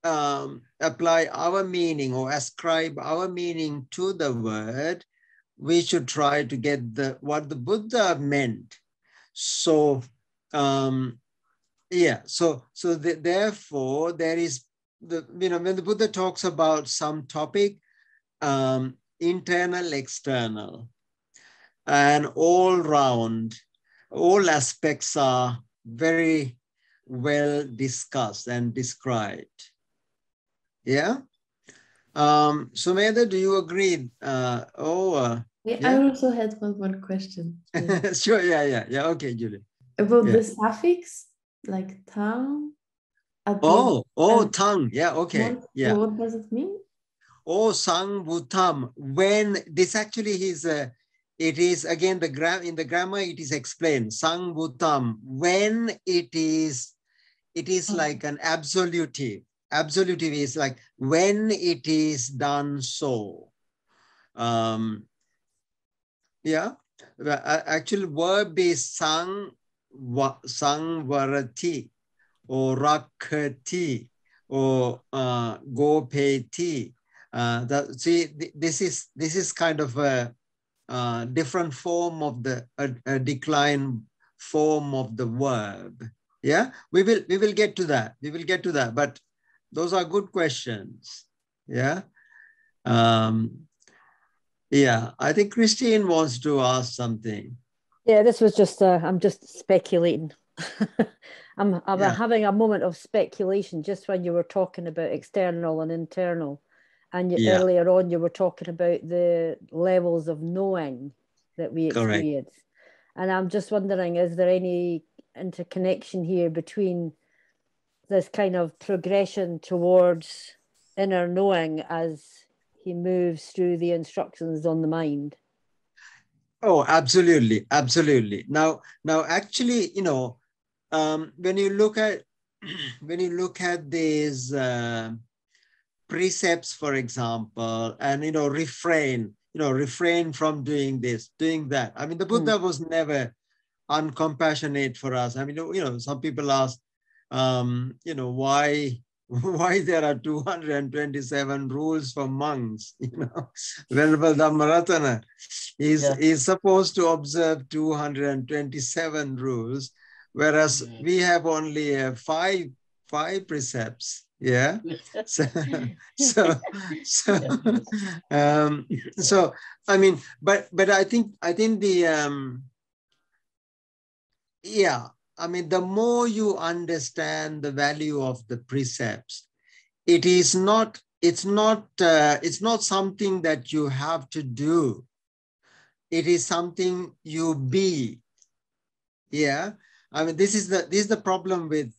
apply our meaning or ascribe our meaning to the word, we should try to get what the Buddha meant. So, yeah, therefore there is when the Buddha talks about some topic, internal, external, and all round, all aspects are very well discussed and described. Yeah. Sumedha, do you agree? Yeah, yeah, I also had one more question. Sure. Yeah. Okay, Julie. About the suffix, like tongue. Tongue. Yeah. Okay. Yeah. What does it mean? Oh, sang butam. When this actually is it is again in the grammar it is explained. Sang butam. When it is like an absolutive. Absolutive is like when it is done so. Yeah. The actual verb is sang varati or rakati or gopeti. This is kind of a different form of a decline form of the verb. Yeah, we will get to that. We will get to that. But those are good questions. Yeah. Yeah, I think Christine wants to ask something. Yeah, this was just, I'm just speculating. I'm having a moment of speculation just when you were talking about external and internal. And earlier on, you were talking about the levels of knowing that we experience. Correct. And I'm just wondering, is there any interconnection here between this kind of progression towards inner knowing as he moves through the instructions on the mind? Oh, absolutely. Absolutely. Now actually, when you look at these precepts, for example, and refrain from doing this, doing that. I mean, the Buddha was never uncompassionate for us. I mean, some people ask, why there are 227 rules for monks. Venerable Dhammarathana is supposed to observe 227 rules, whereas we have only five precepts. Yeah. So I mean, but I think the yeah. I mean, the more you understand the value of the precepts, it's not something that you have to do. It is something you be. Yeah. I mean, this is the problem with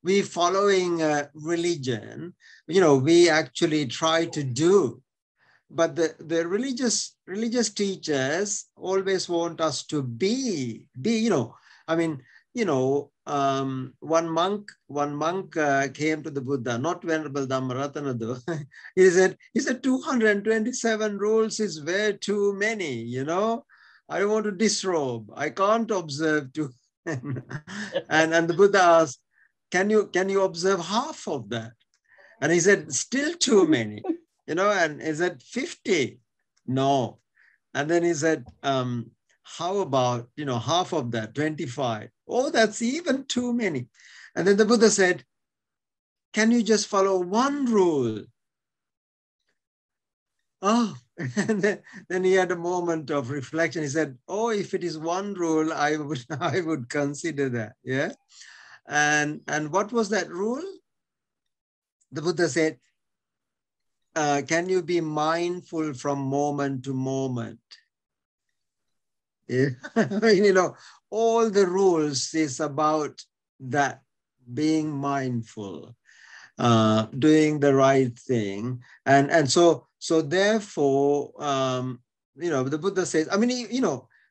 we following religion. We actually try to do. But the religious teachers always want us to be, I mean, one monk came to the Buddha, not Venerable Dhammarathana though. he said 227 rules is way too many, I want to disrobe. I can't observe two. and the Buddha asked, can you observe half of that? And he said, still too many. And he said 50? No. And then he said, how about, half of that, 25? Oh, that's even too many. And then the Buddha said, can you just follow one rule? Oh, and then he had a moment of reflection. He said, oh, if it is one rule, I would consider that. Yeah. And what was that rule? The Buddha said, can you be mindful from moment to moment? Yeah. I mean, all the rules is about that, being mindful, doing the right thing. And so therefore, the Buddha says, I mean,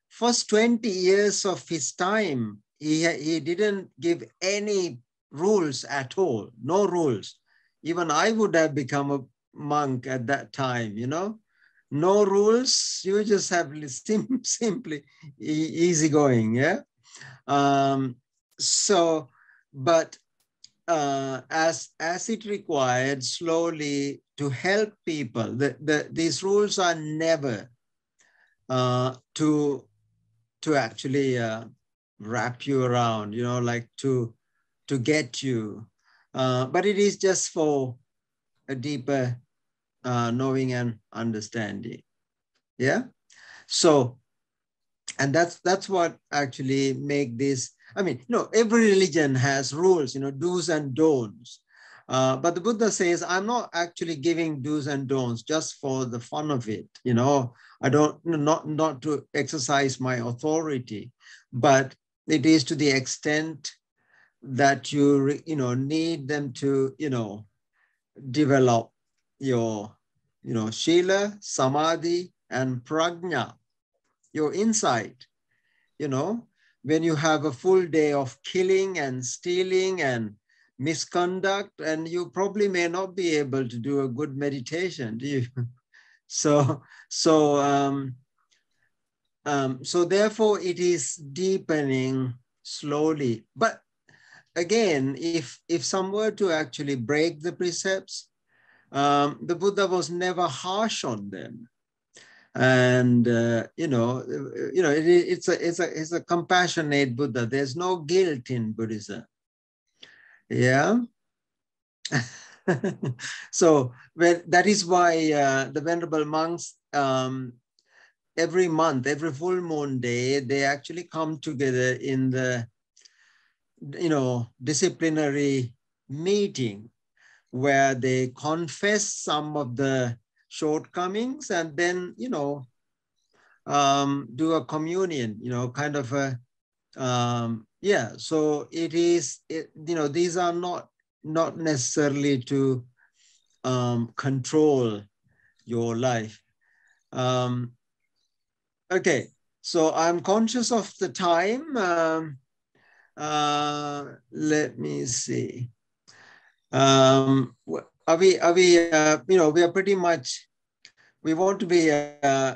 first 20 years of his time, he didn't give any rules at all, no rules. Even I would have become a monk at that time, no rules, you just have simply easygoing, yeah. But as it required, slowly to help people. These rules are never to actually wrap you around, you know, like to get you. But it is just for a deeper knowing and understanding. Yeah. So, and that's what actually make this. I mean, you know, every religion has rules, you know, do's and don'ts. But the Buddha says, I'm not actually giving do's and don'ts just for the fun of it. You know, I don't, not to exercise my authority, but it is to the extent that you need them to, develop your, Shila, Samadhi, and Prajna, your insight. When you have a full day of killing and stealing and misconduct, and you probably may not be able to do a good meditation, do you? So therefore it is deepening slowly. But again, if some were to actually break the precepts, the Buddha was never harsh on them. And it's a compassionate Buddha. There's no guilt in Buddhism. Yeah. So that is why the venerable monks, every month, every full moon day, they actually come together in the disciplinary meeting, where they confess some of the shortcomings and then, do a communion, kind of a, yeah. So it is, these are not necessarily to control your life. Okay, so I'm conscious of the time. Let me see. Are we we are pretty much, we want to be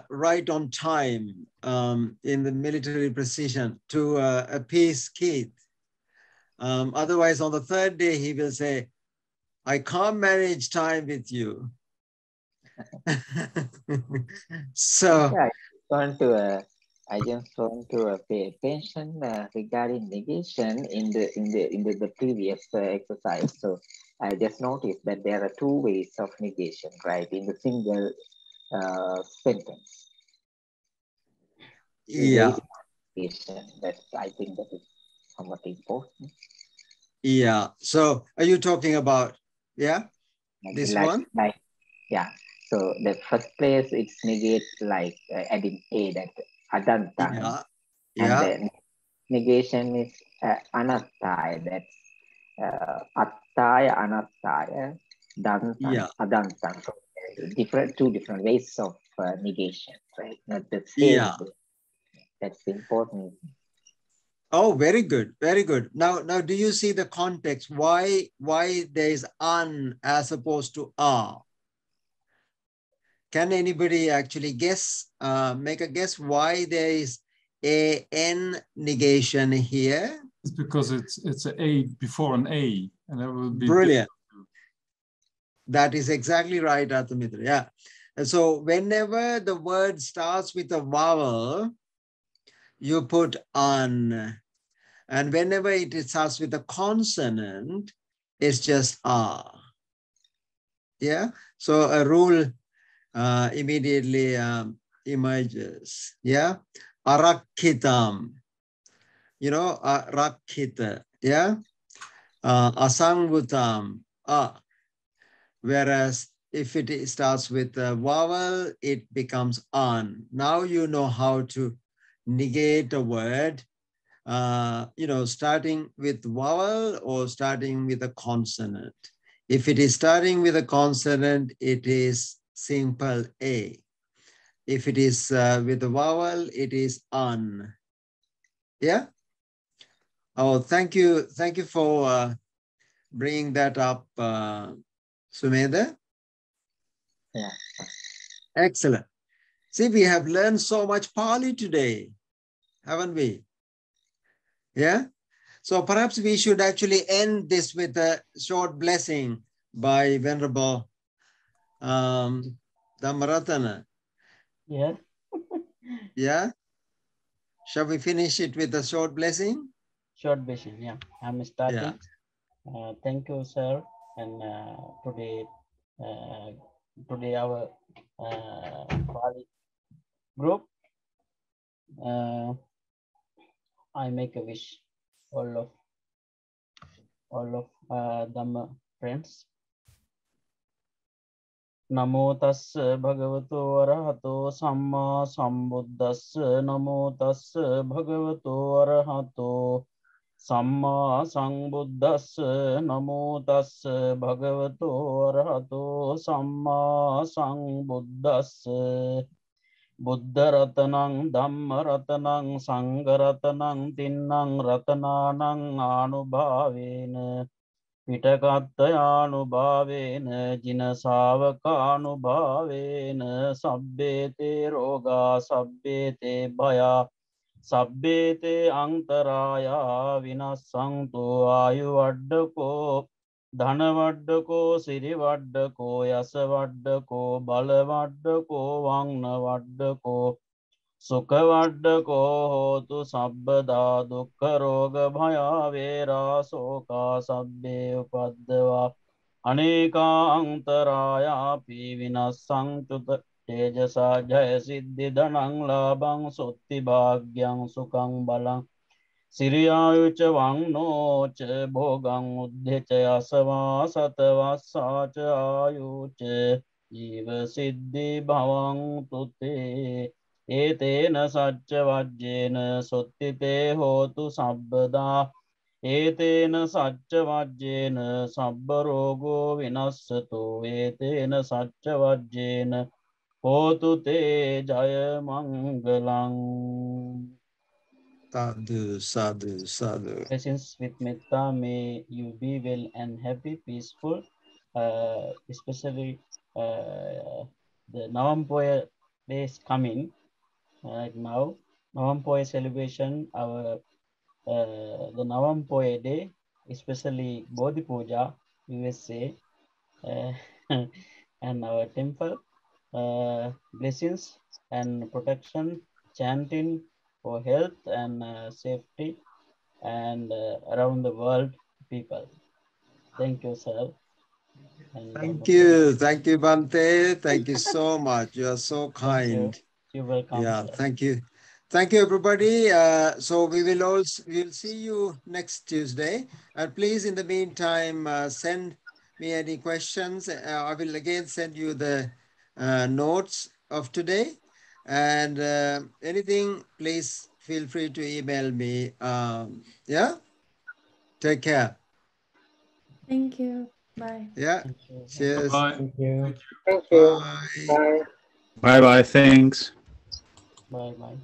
right on time in the military precision to appease Keith. Otherwise, on the third day, he will say, I can't manage time with you. So yeah, I just want to pay attention regarding negation in the previous exercise. So I just noticed that there are two ways of negation, right, in the single sentence. Yeah. Negation. I think that is somewhat important. Yeah. So are you talking about, yeah, this one? Yeah. So the first place it's negate like adding a, that adantang. Yeah. And then negation is anattaya, that's attaya, anattaya, dantang, adantang. So two different ways of negation, right? Not the same. Yeah. That's important. Oh, very good, very good. Now, do you see the context? Why there is an as opposed to a? Can anybody actually guess? Make a guess why there is a n negation here? It's because it's an a before an a, and that would be brilliant. That is exactly right, Athamitra. Yeah. And so whenever the word starts with a vowel, you put an. And whenever it starts with a consonant, it's just a. Yeah. So a rule immediately emerges. Yeah. Arakhitam. Rakhita. Yeah. Asangvutam. Whereas if it starts with a vowel, it becomes an. Now you know how to negate a word, starting with vowel or starting with a consonant. If it is starting with a consonant, it is simple a. If it is with a vowel, it is an. Yeah? Oh, thank you. Thank you for bringing that up, Sumedha. Yeah. Excellent. See, we have learned so much Pali today, haven't we? Yeah. So perhaps we should actually end this with a short blessing by Venerable Dhammarathana. Yes. Yeah? Shall we finish it with a short blessing? Short blessing, yeah. I'm starting. Yeah. Thank you, sir. And today our Pali group, I make a wish, all of Dhamma friends. Namo tassa bhagavato arahato samma sambuddhassa. Namo tassa bhagavato arahato samma sambuddhassa. Namo tassa bhagavato arahato samma sambuddhassa. Buddha ratanang dhamma ratanang sangha ratanang tinnang ratananang anubhavena Pitakattayānubhāvēna jinasāvakānubhāvēna sabbete roga sabbete bhaya sabbete antarāya vinassantu āyuvaddako dhanavaddako sirivaddako yasavaddako balavaddako vagnavaddako Sukhavadako hotu sabbada dukkha roga bhaya vera soka sabbe upaddava aneka antaraya pi vinassantu tejasa jaya siddhi dhanang labang sotti bhagyang sukang balang siriyayucha vangno cha bhogang uddhecha asava satavasa cha ayucha jiva siddhi bhavang tutte Etena sacca vajjena sottite hotu sabbada Etena sacca vajjena sabba rogo vinassato Etena sacca vajjena hotu te jaya mangalang. Sadhu, sadhu, sadhu. Blessings with metta, may you be well and happy, peaceful, especially the Navampoya days coming. Right now, Navampoya celebration, our the Navampoya day, especially Bodhi Puja, USA, and our temple, blessings and protection, chanting for health and safety, and around the world people. Thank you, sir. And thank you, Bhante. Thank you so much. You are so kind. You're welcome. Yeah, sir. thank you. Thank you, everybody. So we'll see you next Tuesday. And please, in the meantime, send me any questions. I will again send you the notes of today. And anything, please feel free to email me. Yeah? Take care. Thank you. Bye. Yeah. Cheers. Bye. Thank you. Thank you. Bye. Bye. Bye bye. Thanks. Bye bye.